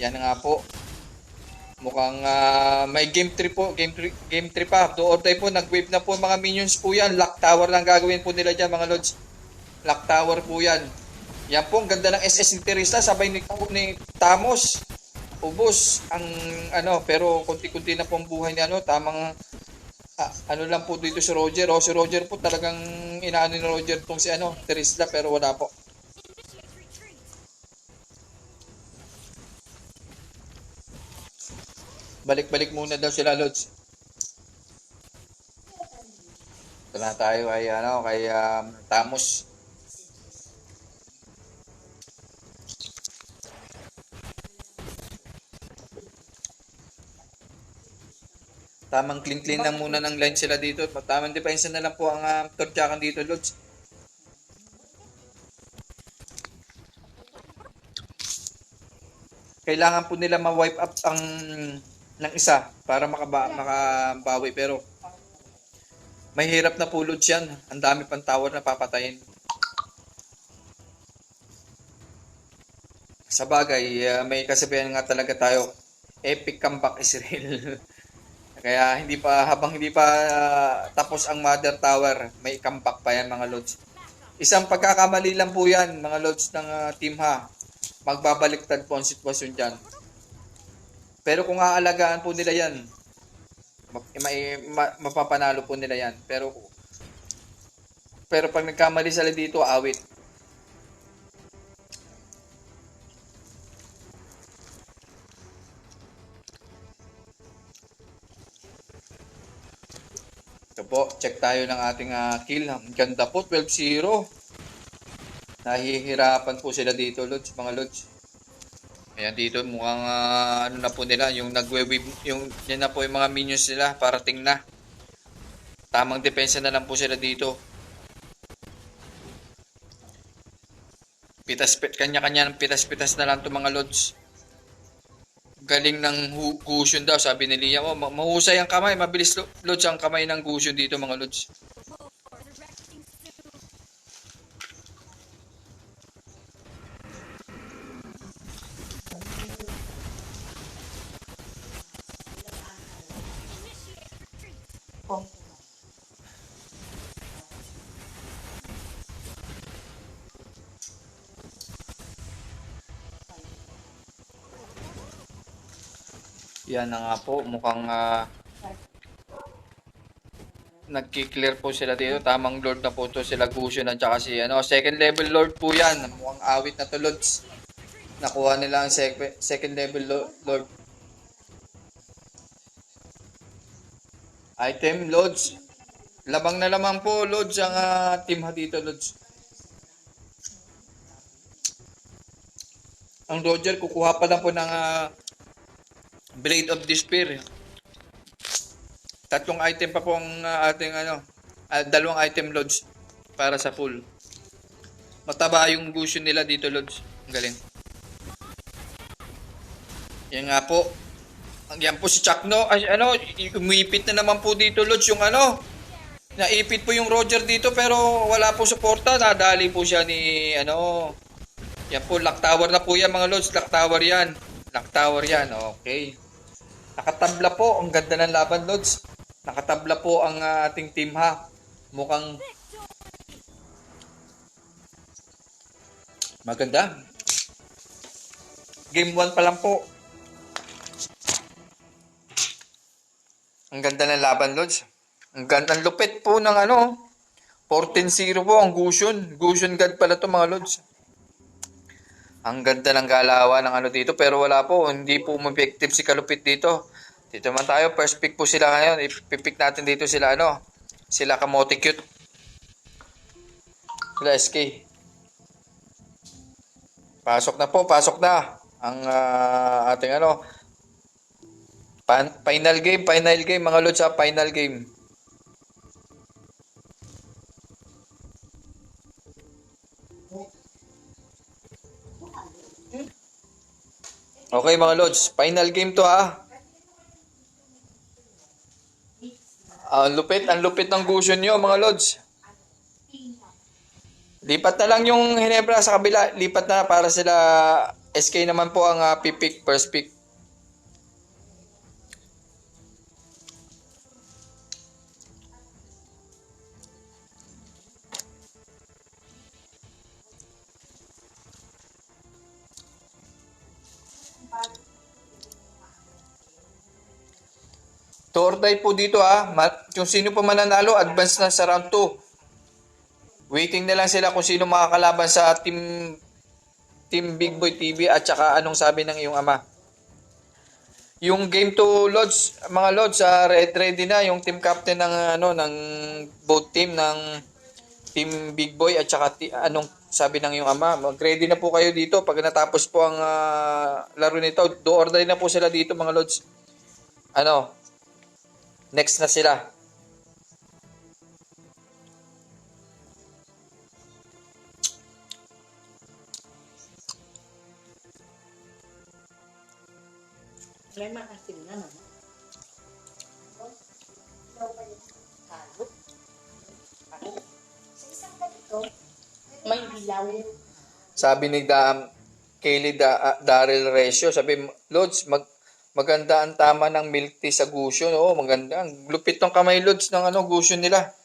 Yan nga po. Mukhang may game 3 po. Game 3 pa. Do or die po. Nag-wave na po mga minions po yan. Lock tower lang gagawin po nila dyan, mga Lods. Lock tower po yan. Yan po. Ang ganda ng SS ni Teresa. Sabay ni Tamos. Ubos. Pero konti-kunti na po ang buhay ni Tamang lang po dito si Roger. Si Roger po talagang inaano ni Roger tong si Teresa. Pero wala po. Balik-balik muna daw sila, Lods. Ito na tayo kay Tamos. Tamang clean lang muna ng line sila dito. Tamang depensa na lang po ang tortyakan dito, Lods. Kailangan po nila ma-wipe up ang ng isa para makabawi. Pero mahirap na po, Lods, yan. Ang dami pang tower na papatayin. Sa bagay, may kasabihan nga talaga tayo, epic comeback is real. Kaya habang hindi pa tapos ang Mother Tower, may comeback pa yan mga Lods. Isang pagkakamali lang po yan mga Lods ng Team Ha. Magbabaliktad po ang sitwasyon dyan. Pero kung aalagaan po nila yan, mapapanalo po nila yan. Pero pag nagkamali sila dito, awit. Ito po, check tayo ng ating kill. Ang ganda po, 12-0. Nahihirapan po sila dito, Lods, mga Lods. Ayan dito, mukhang ano na po nila, yung nagwe-weave, yan na po yung mga minions nila, parating na. Tamang depensa na lang po sila dito. Kanya-kanya ng pitas-pitas na lang to mga Lods. Galing ng Gusion daw, sabi ni Liam. Oh, mahusay ang kamay, mabilis Lods ang kamay ng Gusion dito mga Lods. Yan na nga po, mukhang nagki-clear po sila dito. Tamang lord na po to sila Gusion at saka si second level lord po yan. Mukhang awit na to, Lods. Nakuha nila ang second level lord. Item, Lods. Labang na lamang po, Lods, ang team ha dito, Lods. Ang Roger, kukuha pa lang po ng Blade of Despair. Tatlong item pa po ang ating dalawang item, Lods, para sa full. Mataba yung Gusion nila dito, Lods. Ang galing. Yan nga po. Yan po si Chakno. Ay, umipit na naman po dito, Lods, yung naipit po yung Roger dito pero wala po suporta. Nadali po siya ni yan po, lock tower na po yan mga Lods. Lock tower yan. Lock tower yan. Okay. Nakatabla po. Ang ganda ng laban, Lods. Nakatabla po ang ating team ha. Mukhang maganda. Game 1 pa lang po. Ang ganda ng laban, Lods. Ang ganda, ang lupit po ng 14-0 po ang Gusion. Gusion God pala to mga Lods. Ang ganda ng galawan ng dito pero wala po. Hindi po effective si Kalupit dito. Dito man tayo. First pick po sila ngayon. Ipipick natin dito sila sila Kamote Cute. Sila SK. Pasok na po. Pasok na. Ang ating final game mga Lods sa final game. Okay mga Lods, final game to ha. Ang lupit ng Gusion nyo mga Lods. Lipat na lang yung Hinebra sa kabila, lipat na para sila SK naman po ang pick first pick. To or die po dito Yung sino pa mananalo, advance na sa round 2. Waiting na lang sila kung sino makakalaban sa Team Big Boy TV at saka anong sabi ng iyong ama. Yung game to Lods, mga Lods, ready na yung team captain ng both team ng Team Big Boy at saka anong sabi ng iyong ama. Mag-ready na po kayo dito pag natapos po ang laro nito. Do or die na po sila dito mga Lods. Next na sila. May maasim na naman. May dilaw. Sabi ni Kaylee Daryl Resio, sabi, Lods, maganda ang tama ng milk tea sa gusyo. Oo, maganda. Ang lupit ng kamay, Lods, ng gusyo nila.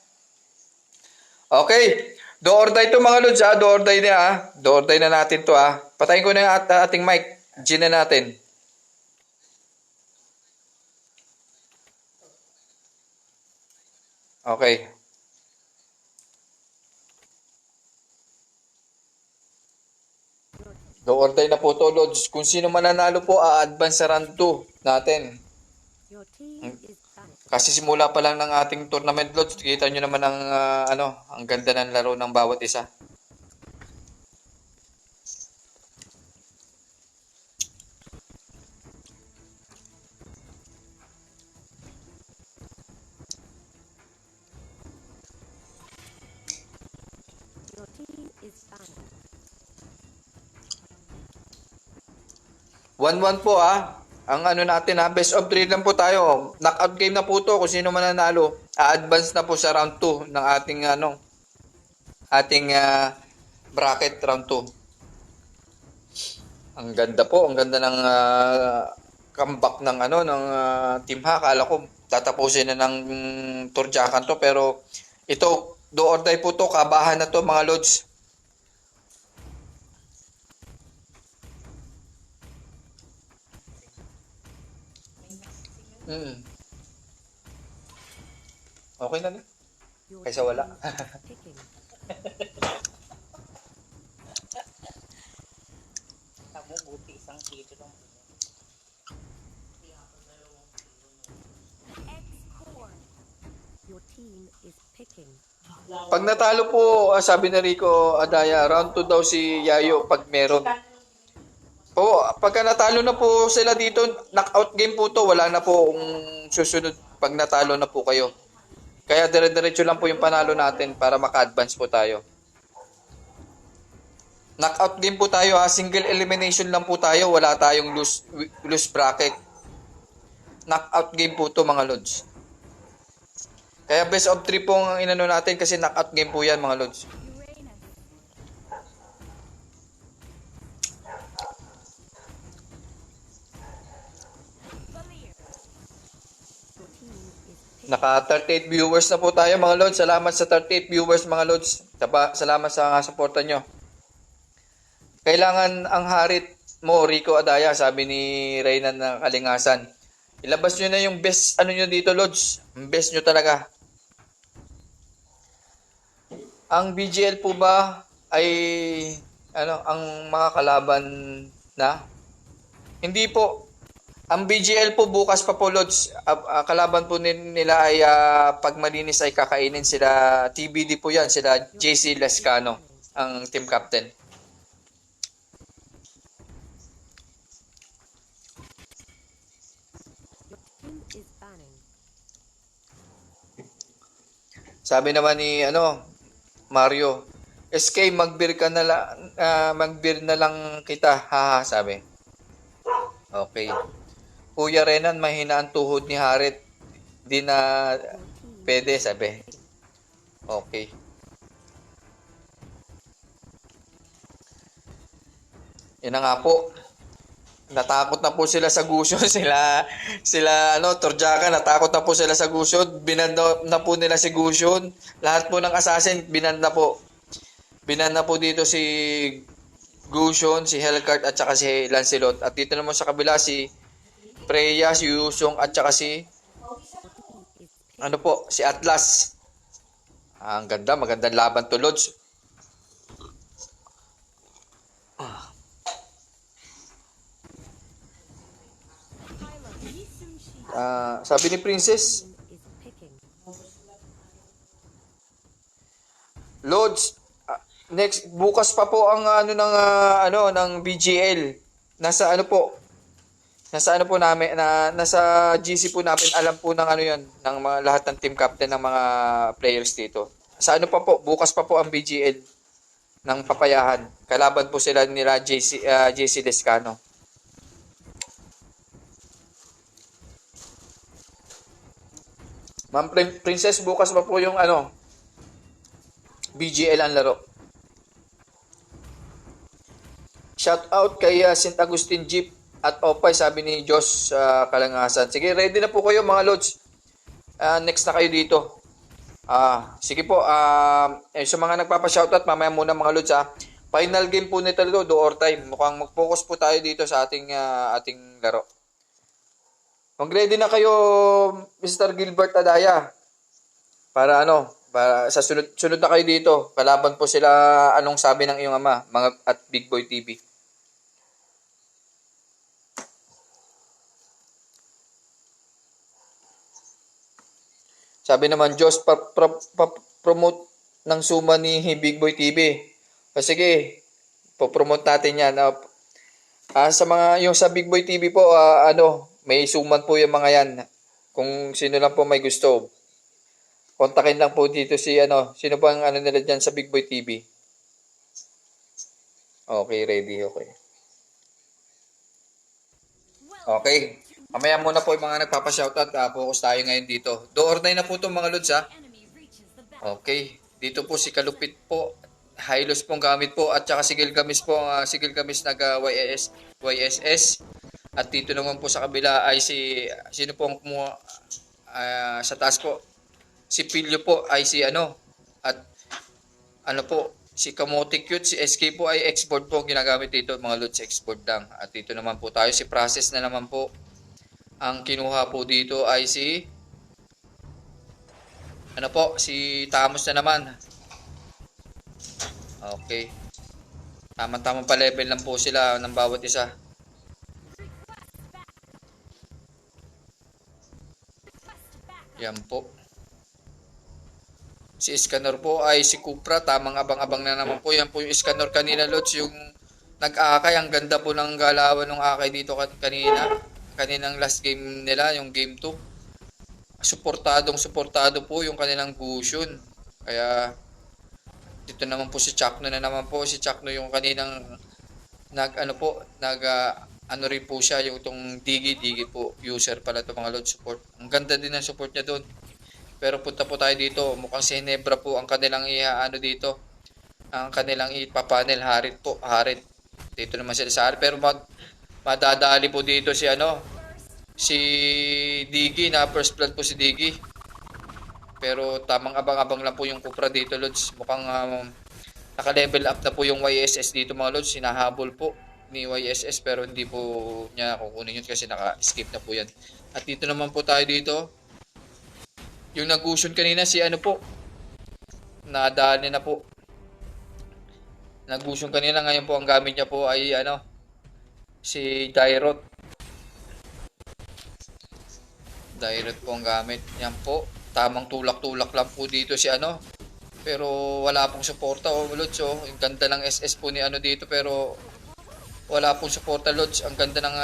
Okay. Do or die to mga Lods, ha? Do or die na, ha? Do or die na natin to, ha? Patayin ko na yung ating mic. G na natin. Okay. Do or die na po to, Lods. Kung sino mananalo po, a-advance sa round 2 natin. Your team is back. Kasi simula pa lang ng ating tournament, Lods. Kita nyo naman ang, ang ganda ng laro ng bawat isa. Your team is back. 1-1 po, ang natin, best of 3 lang po tayo. Knockout game na po to. Kung sino mananalo, a-advance na po sa round 2 ng ating bracket round 2. Ang ganda po, ang ganda ng comeback ng Team Ha. Akala ko tatapusin na ng Turjakan to, pero ito do or die po to, kabahan na to mga Lods. Okay na. Your Kaysa wala. team is picking. Tamo buti isang kilo lang. Your team is picking. Pag natalo po, sabi na Rico Adaya, round 2 daw si Yayo pag meron. Po, pagka natalo na po sila dito, knockout game po to, wala na po susunod pag natalo na po kayo. Kaya dire-diretso lang po yung panalo natin para maka-advance po tayo. Knockout game po tayo, single elimination lang po tayo, wala tayong loose bracket. Knockout game po to mga Lods. Kaya best of 3 po ang inano natin kasi knockout game po yan mga Lods. Your team is picking. Naka 38 viewers na po tayo mga Lods. Salamat sa 38 viewers mga Lods. Salamat sa suporta nyo. Kailangan ang harit mo, Rico Adaya, sabi ni Reynan na Kalingasan. Ilabas nyo na yung best nyo dito, Lods. Ang best nyo talaga. Ang BGL po ba ay ang mga kalaban na? Hindi po. Ang BGL po bukas pa po, Lods. Kalaban po nila ay pag malinis ay kakainin sila. TBD po yan. Sila JC Lescano, ang team captain. Your team is banning. Sabi naman ni Mario, SK magbir na lang kita, haha, sabi. Okay. Kuya Renan, mahina ang tuhod ni Harit. Di na pwede, sabi. Okay. Yan na nga po. Natakot na po sila sa gusyo. sila Turjaka, natakot na po sila sa gusyo. Binand na po nila si gusyo. Lahat po ng assassin, binand na po. Binand na po dito si Gusion, si Hellcart at saka si Lancelot. At dito naman sa kabila si Freya, si Yusong at saka si si Atlas. Ang ganda, magandang laban to, Lods. Sabi ni Princess, Team is picking. Lods, next bukas pa po ang ng BGL. Nasa Nasa ano po namin, nasa GC po namin, alam po ng ano yun, ng mga, lahat ng team captain ng mga players dito. Sa ano pa po, bukas pa po ang BGL ng Papayahan. Kalaban po sila nila JC Descano. Ma'am Princess, bukas pa po yung ano, BGL ang laro. Shout out kay St. Agustin Jeep at Opay, sabi ni Josh Kalangasan. Sige, ready na po kayo mga lods. Next na kayo dito. Sige po, sa mga nagpapa-shoutout, mamaya muna mga lods ha. Final game po nito, do or time. Mukhang mag-focus po tayo dito sa ating laro. Mag-ready na kayo, Mr. Gilbert Adaya. Para sa sunod na kayo dito. Kalaban po sila, anong sabi ng iyong ama, mga at Big Boy TV. Sabi naman, Diyos, promote ng suma ni Big Boy TV. Sige, po-promote natin yan. Sa mga, yung sa Big Boy TV po, may suman po yung mga yan. Kung sino lang po may gusto, kontakin lang po dito sino po ang nila dyan sa Big Boy TV. Okay, ready, okay. Okay. Mamaya muna po yung mga nagpapa-shoutout. Focus tayo ngayon dito. Do or die na po itong mga lods ha. Okay. Dito po si Kalupit po. Hylos pong gamit po. At saka si Gilgamis po. Si Gilgamis YSS. At dito naman po sa kabila ay sino po ang kumuha sa taas po. Si Pilyo po ay at po, si Kamote Cute, si SK po ay export po ginagamit dito, mga lods, export lang. At dito naman po tayo, si Process na naman po. Ang kinuha po dito ay si Tamos na naman. Okay. Tama-tama pa level lang po sila ng bawat isa. Yan po. Si Iskanor po ay si Cupra. Tamang abang-abang na naman po. Yan po yung Iskanor kanina, lods. Yung nag-akay. Ang ganda po ng galawan ng akay dito kanina. Kaninang last game nila, yung game 2. Suportado po yung kanilang Gusion. Kaya dito naman po si Chakno na naman po. Si Chakno yung kaninang rin po siya, yung itong Digi po. User pala ito mga load support. Ang ganda din ng support niya doon. Pero punta po tayo dito. Mukhang si Hinebra po ang kanilang dito. Ang kanilang ipapanel. Harit po. Harit. Dito naman sila sa Harit. Pero madadali po dito si Digi, na first blood po si Digi. Pero tamang abang-abang lang po yung Cupra dito, lods. Mukhang naka-level up na po yung YSS dito mga lods. Sinahabol po ni YSS pero hindi po niya kukunin yun kasi naka-skip na po yan. At dito naman po tayo dito. Yung nag-gusion kanina si nadali na po. Nag-gusion kanina, ngayon po ang gamit niya po ay si Dairot. Dairot po ang gamit. Yan po. Tamang tulak-tulak lang po dito si Pero wala pong suporta lods. Yung ganda ng SS po ni dito pero wala pong suporta lods. Ang ganda ng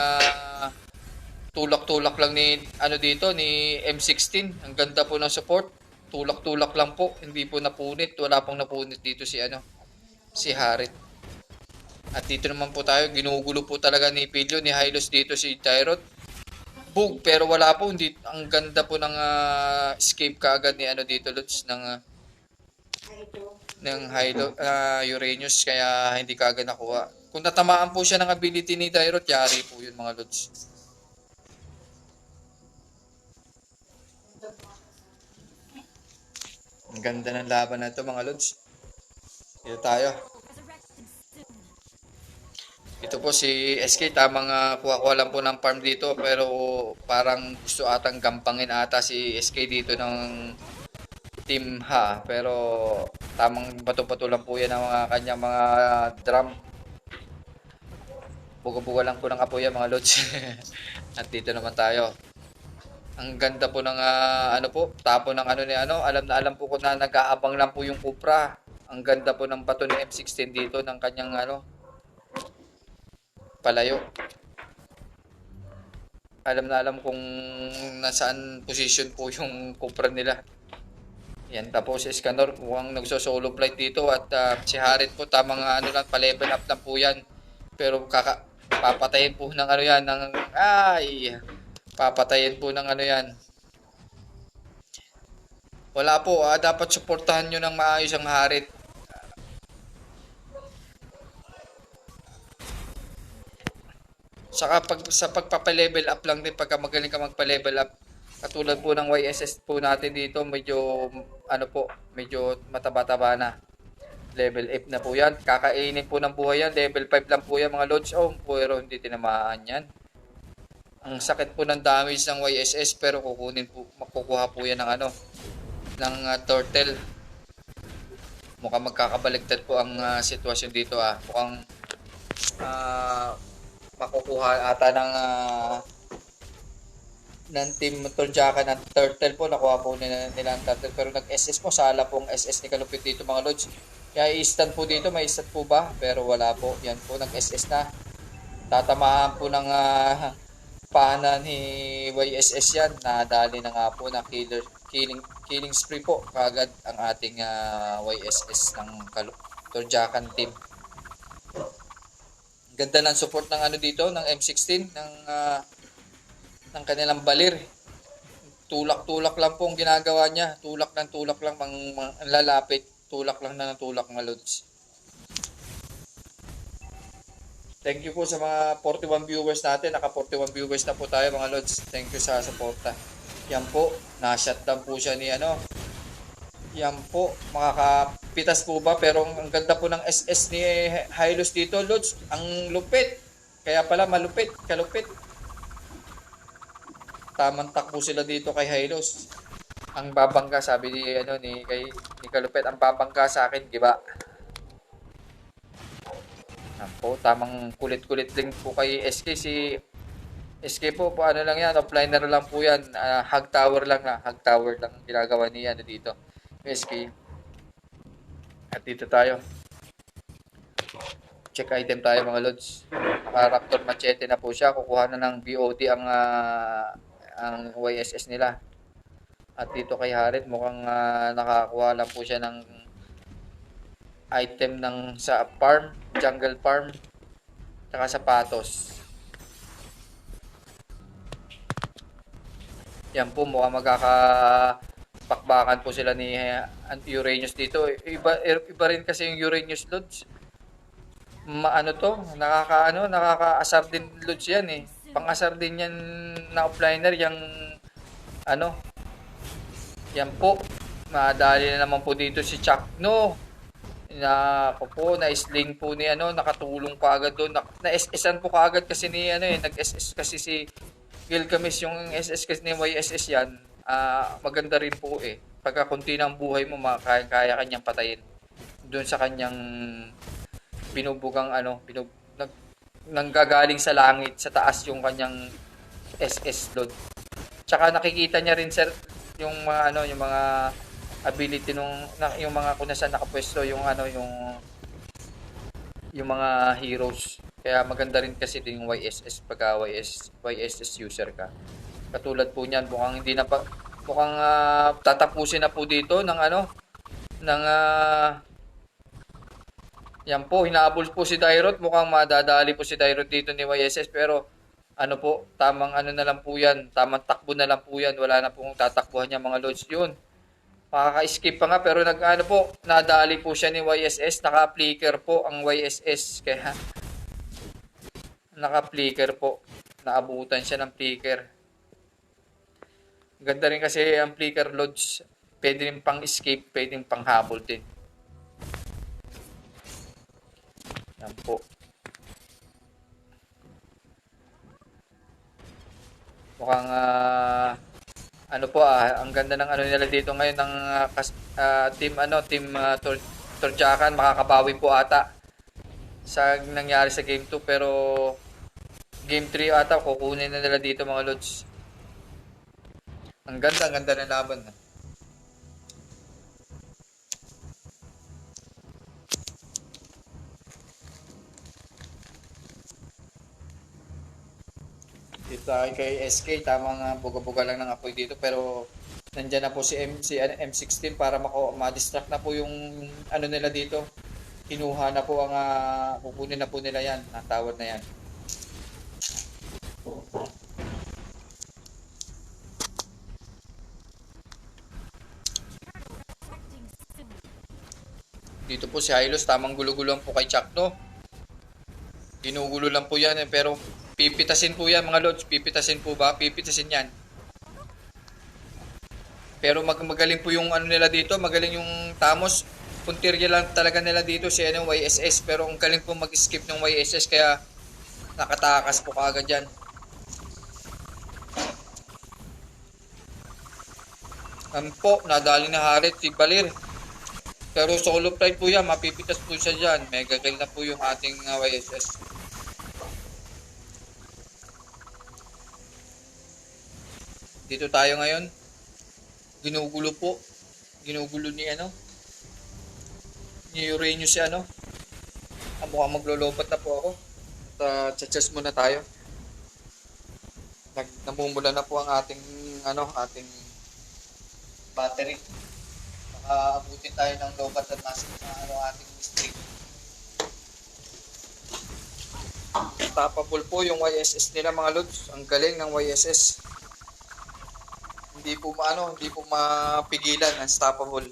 tulak-tulak lang ni dito ni M16. Ang ganda po ng support. Tulak-tulak lang po. Hindi po napunit. Wala pong napunit dito si Harit. At dito naman po tayo, ginugulo po talaga ni Pilyo, ni Hylos dito si Tyrot. Bug, pero wala po, hindi, ang ganda po ng escape kaagad ni dito, Lods, ng Uranus, kaya hindi kaagad nakuha. Kung natamaan po siya ng ability ni Tyrot, yari po yun mga Lods. Ang ganda ng laban na ito mga Lods. Dito tayo. Ito po si SK, tamang kuha-kuha lang po ng farm dito pero parang gusto atang gampangin ata si SK dito ng team ha. Pero tamang bato-bato lang po yan ang mga kanyang mga drum. Buga-buga lang po ng apoy yan mga lods. At dito naman tayo. Ang ganda po ng tapo ng ni alam na alam po ko na nag-aabang lang po yung Cupra. Ang ganda po ng bato ni M16 dito ng kanyang palayo. alam na alam kung nasaan position po yung Cupra nila. Yan, tapos si Escanor mukhang nagso-solo flight dito at si Harit po tamang ano lang, pa-level up lang po yan. Pero papatayin po ng ano yan, ng papatayin po ng ano yan. Wala po, dapat suportahan nyo ng maayos ang Harit. Saka sa pagpapa-level up lang din pagka magaling ka magpa-level up. Katulad po ng YSS po natin dito, medyo ano po, medyo mataba-taba na. Level 8 na po yan. Kakainin po ng buhay yan. Level 5 lang po yan mga lods. Oh, pero hindi tinamaan yan. Ang sakit po ng damage ng YSS pero makukuha po yan ng ano, ng turtle. Mukhang magkakabaligtad po ang sitwasyon dito Mukhang makukuha ata ng team Torjaka ng turtle po. Nakuha po nila ang turtle pero nag-SS po. Sala pong SS ni Kalupit dito mga lods. Kaya i-stand po dito. May stand po ba? Pero wala po. Yan po nag-SS na. Tatamaan po ng paanan ni YSS yan. Nadali na nga po na killing spree po kagad ang ating YSS ng Torjakan team. Ganda ng support ng ano dito ng M16 ng kanilang balir. Tulak-tulak lang po ang ginagawa niya. Tulak lang lalapit. Tulak lang na ng tulak mga lods. Thank you po sa mga 41 viewers natin. Naka 41 viewers na po tayo mga lods. Thank you sa suporta. Yan po, na-shutdown po siya ni ano. Yan po, makakapitas po ba? Pero ang ganda po ng SS ni Hylos dito, lods. Ang lupit. Kaya pala malupit, kalupit. Tamang takbo sila dito kay Hylos. Ang babangga, sabi ni Kalupit, ang babangga sa akin, di ba? Yan po, tamang kulit-kulit din po kay SK. Si SK po, ano lang yan, offliner lang po yan. Hug tower lang ginagawa niya dito. SK. At dito tayo. Check item tayo mga lods. Naka-Raptor Machete na po siya. Kukuha na ng BOD ang YSS nila. At dito kay Harit mukhang nakakuha lang po siya ng item sa farm, jungle farm, saka sapatos. Yan po mukhang magkakapakbakan po sila ni Uranus dito. Iba rin kasi yung Uranus lods. Nakakaasar din lods yan eh. Pang-asar din yan na offliner yung yan po. Madali na naman po dito si Chakno. Na-sling po ni nakatulong pa agad doon. Na-SS-an po kaagad kasi nag-SS kasi si Gilgamesh yung SS kasi ni YSS yan. Maganda rin po eh. Pagka kunti ng buhay mo, kaya kanyang patayin. Doon sa kanyang binubugang nanggagaling sa langit, sa taas yung kanyang SS load. Tsaka nakikita niya rin sir yung mga ability yung mga kung nasaan nakapwesto yung mga heroes. Kaya maganda rin kasi din yung YSS pagka YSS user ka. Katulad po niyan, mukhang tatapusin na po dito ng yan po, hinahabol po si Dairot. Mukhang madadali po si Dairot dito ni YSS. Pero tamang na lang po yan. Tamang takbo na lang po yan. Wala na pong tatakbuhan niya mga lods yun. Makaka-escape pa nga pero nadali po siya ni YSS. Naka-flicker po ang YSS. Kaya naka-flicker po. Naabutan siya ng flicker. Ganda rin kasi ang flicker loads. Pwede rin pang escape, pwede rin pang habol din. Yan po. Mukhang ang ganda ng nila dito ngayon ng team Torjakan. Makakabawi po ata sa nangyari sa game 2 pero game 3 ata kukunin na nila dito mga lods. Ang ganda ng laban. Dito Dahil kay SK, tamang buga-buga lang ng apoy dito. Pero nandyan na po si M16 para ma-distract na po yung ano nila dito. Kinuha na po ang kukunin na po nila yan, ang tower na yan. Dito po si Hylos, tamang gulo-gulo lang po kay Chuck, no? Ginugulo lang po yan, pero pipitasin po yan mga lods. Pipitasin po ba? Pipitasin yan. Pero magaling po yung ano nila dito, magaling yung Tamos. Puntirya lang talaga nila dito si YSS, pero ang galing po mag-skip ng YSS kaya nakatakas po kaagad yan. Po, nadali na Harit si Balir. Pero solo flight po yan, mapipitas po siya dyan. Mega kill na po yung ating YSS. Dito tayo ngayon. Ginugulo po. Ginugulo ni ni Uranus si mukhang maglolobat na po ako. At chachas muna tayo. Namumula na po ang ating ating battery. Abutin tayo ng lobat at nasa ating streak. Tapable po yung YSS nila mga lods. Ang galing ng YSS. Hindi po mapigilan, unstoppable.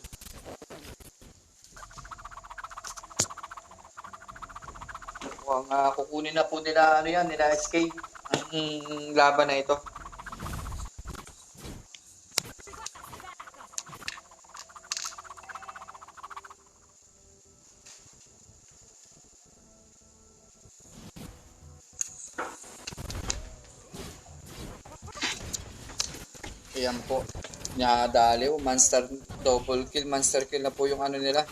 Kukunin na po nila nila SK ang laban na ito. Ayan po. Nadali. Double kill. Monster kill na po yung nila.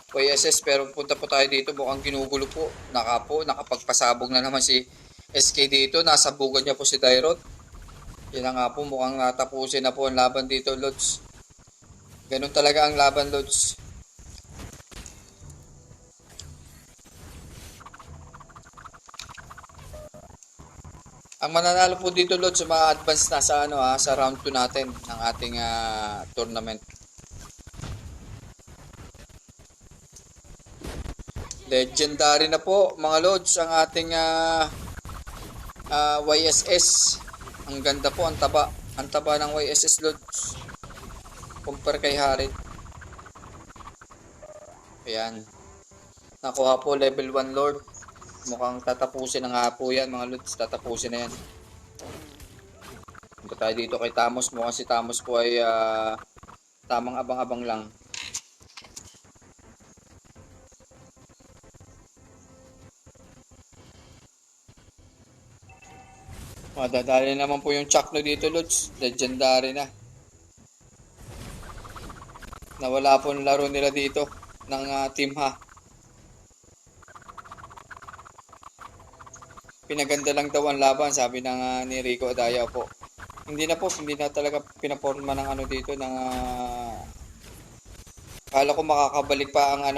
YSS. Pero punta po tayo dito. Mukhang ginugulo po. Nakapagpasabog na naman si SK dito. Nasa bugad niya po si Dairot. Yan nga po. Mukhang tapusin na po ang laban dito, Lods. Ganun talaga ang laban, Lods. Ang mananalo po dito, Lods, ma-advance na sa round 2 natin ng ating tournament. Legendary na po, mga Lods, ang ating YSS. Ang ganda po, ang taba. Ang taba ng YSS, Lods. Compare kay Harit. Ayan. Nakuha po level 1 Lord. Mukhang tatapusin na nga po yan mga Lods. Tatapusin na yan. Punta tayo dito kay Tamos. Mukhang si Tamos po ay tamang abang-abang lang. Madadali naman po yung Chakno dito, Lods. Legendary na. Nawala po ang laro nila dito ng Team Ha. Pinaganda lang daw ang laban, sabi ng ni Rico Adaya po. Hindi na talaga pinaporma ng dito ng akala ko makakabalik pa ang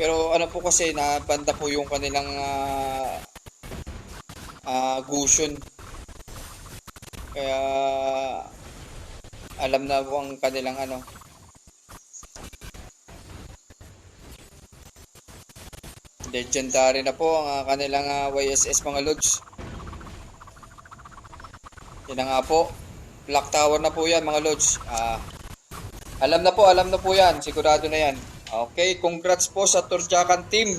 Pero po kasi na banda po yung kanilang Gusion. Kaya alam na po ang kanilang legendary na po ang kanilang YSS mga Lods. Yan na nga po. Black Tower na po yan mga Lods. Alam na po yan. Sigurado na yan. Okay, congrats po sa Turjakan team.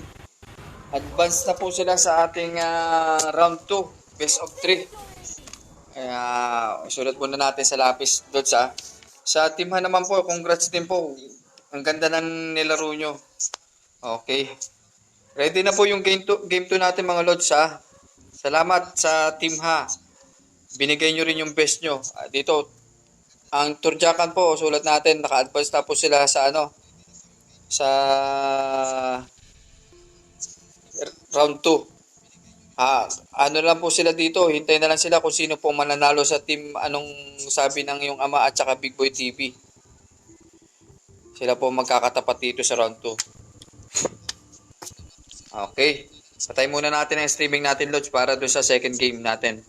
Advance na po sila sa ating round 2. Best of 3. Kaya sulat muna natin sa lapis Lods Sa team Ha naman po, congrats din po. Ang ganda ng nilaro nyo. Okay. Ready na po yung game 2 natin mga Lods Salamat sa Team Ha. Binigay nyo rin yung best nyo. Dito, ang Turjakan po, sulat natin, naka-advance na po sila sa sa round 2. Lang po sila dito, hintayin na lang sila kung sino po mananalo sa team, anong sabi ng yung ama at saka Big Boy TV. Sila po magkakatapat dito sa round 2. Okay. Patay muna natin ang streaming natin, Lods, para doon sa second game natin.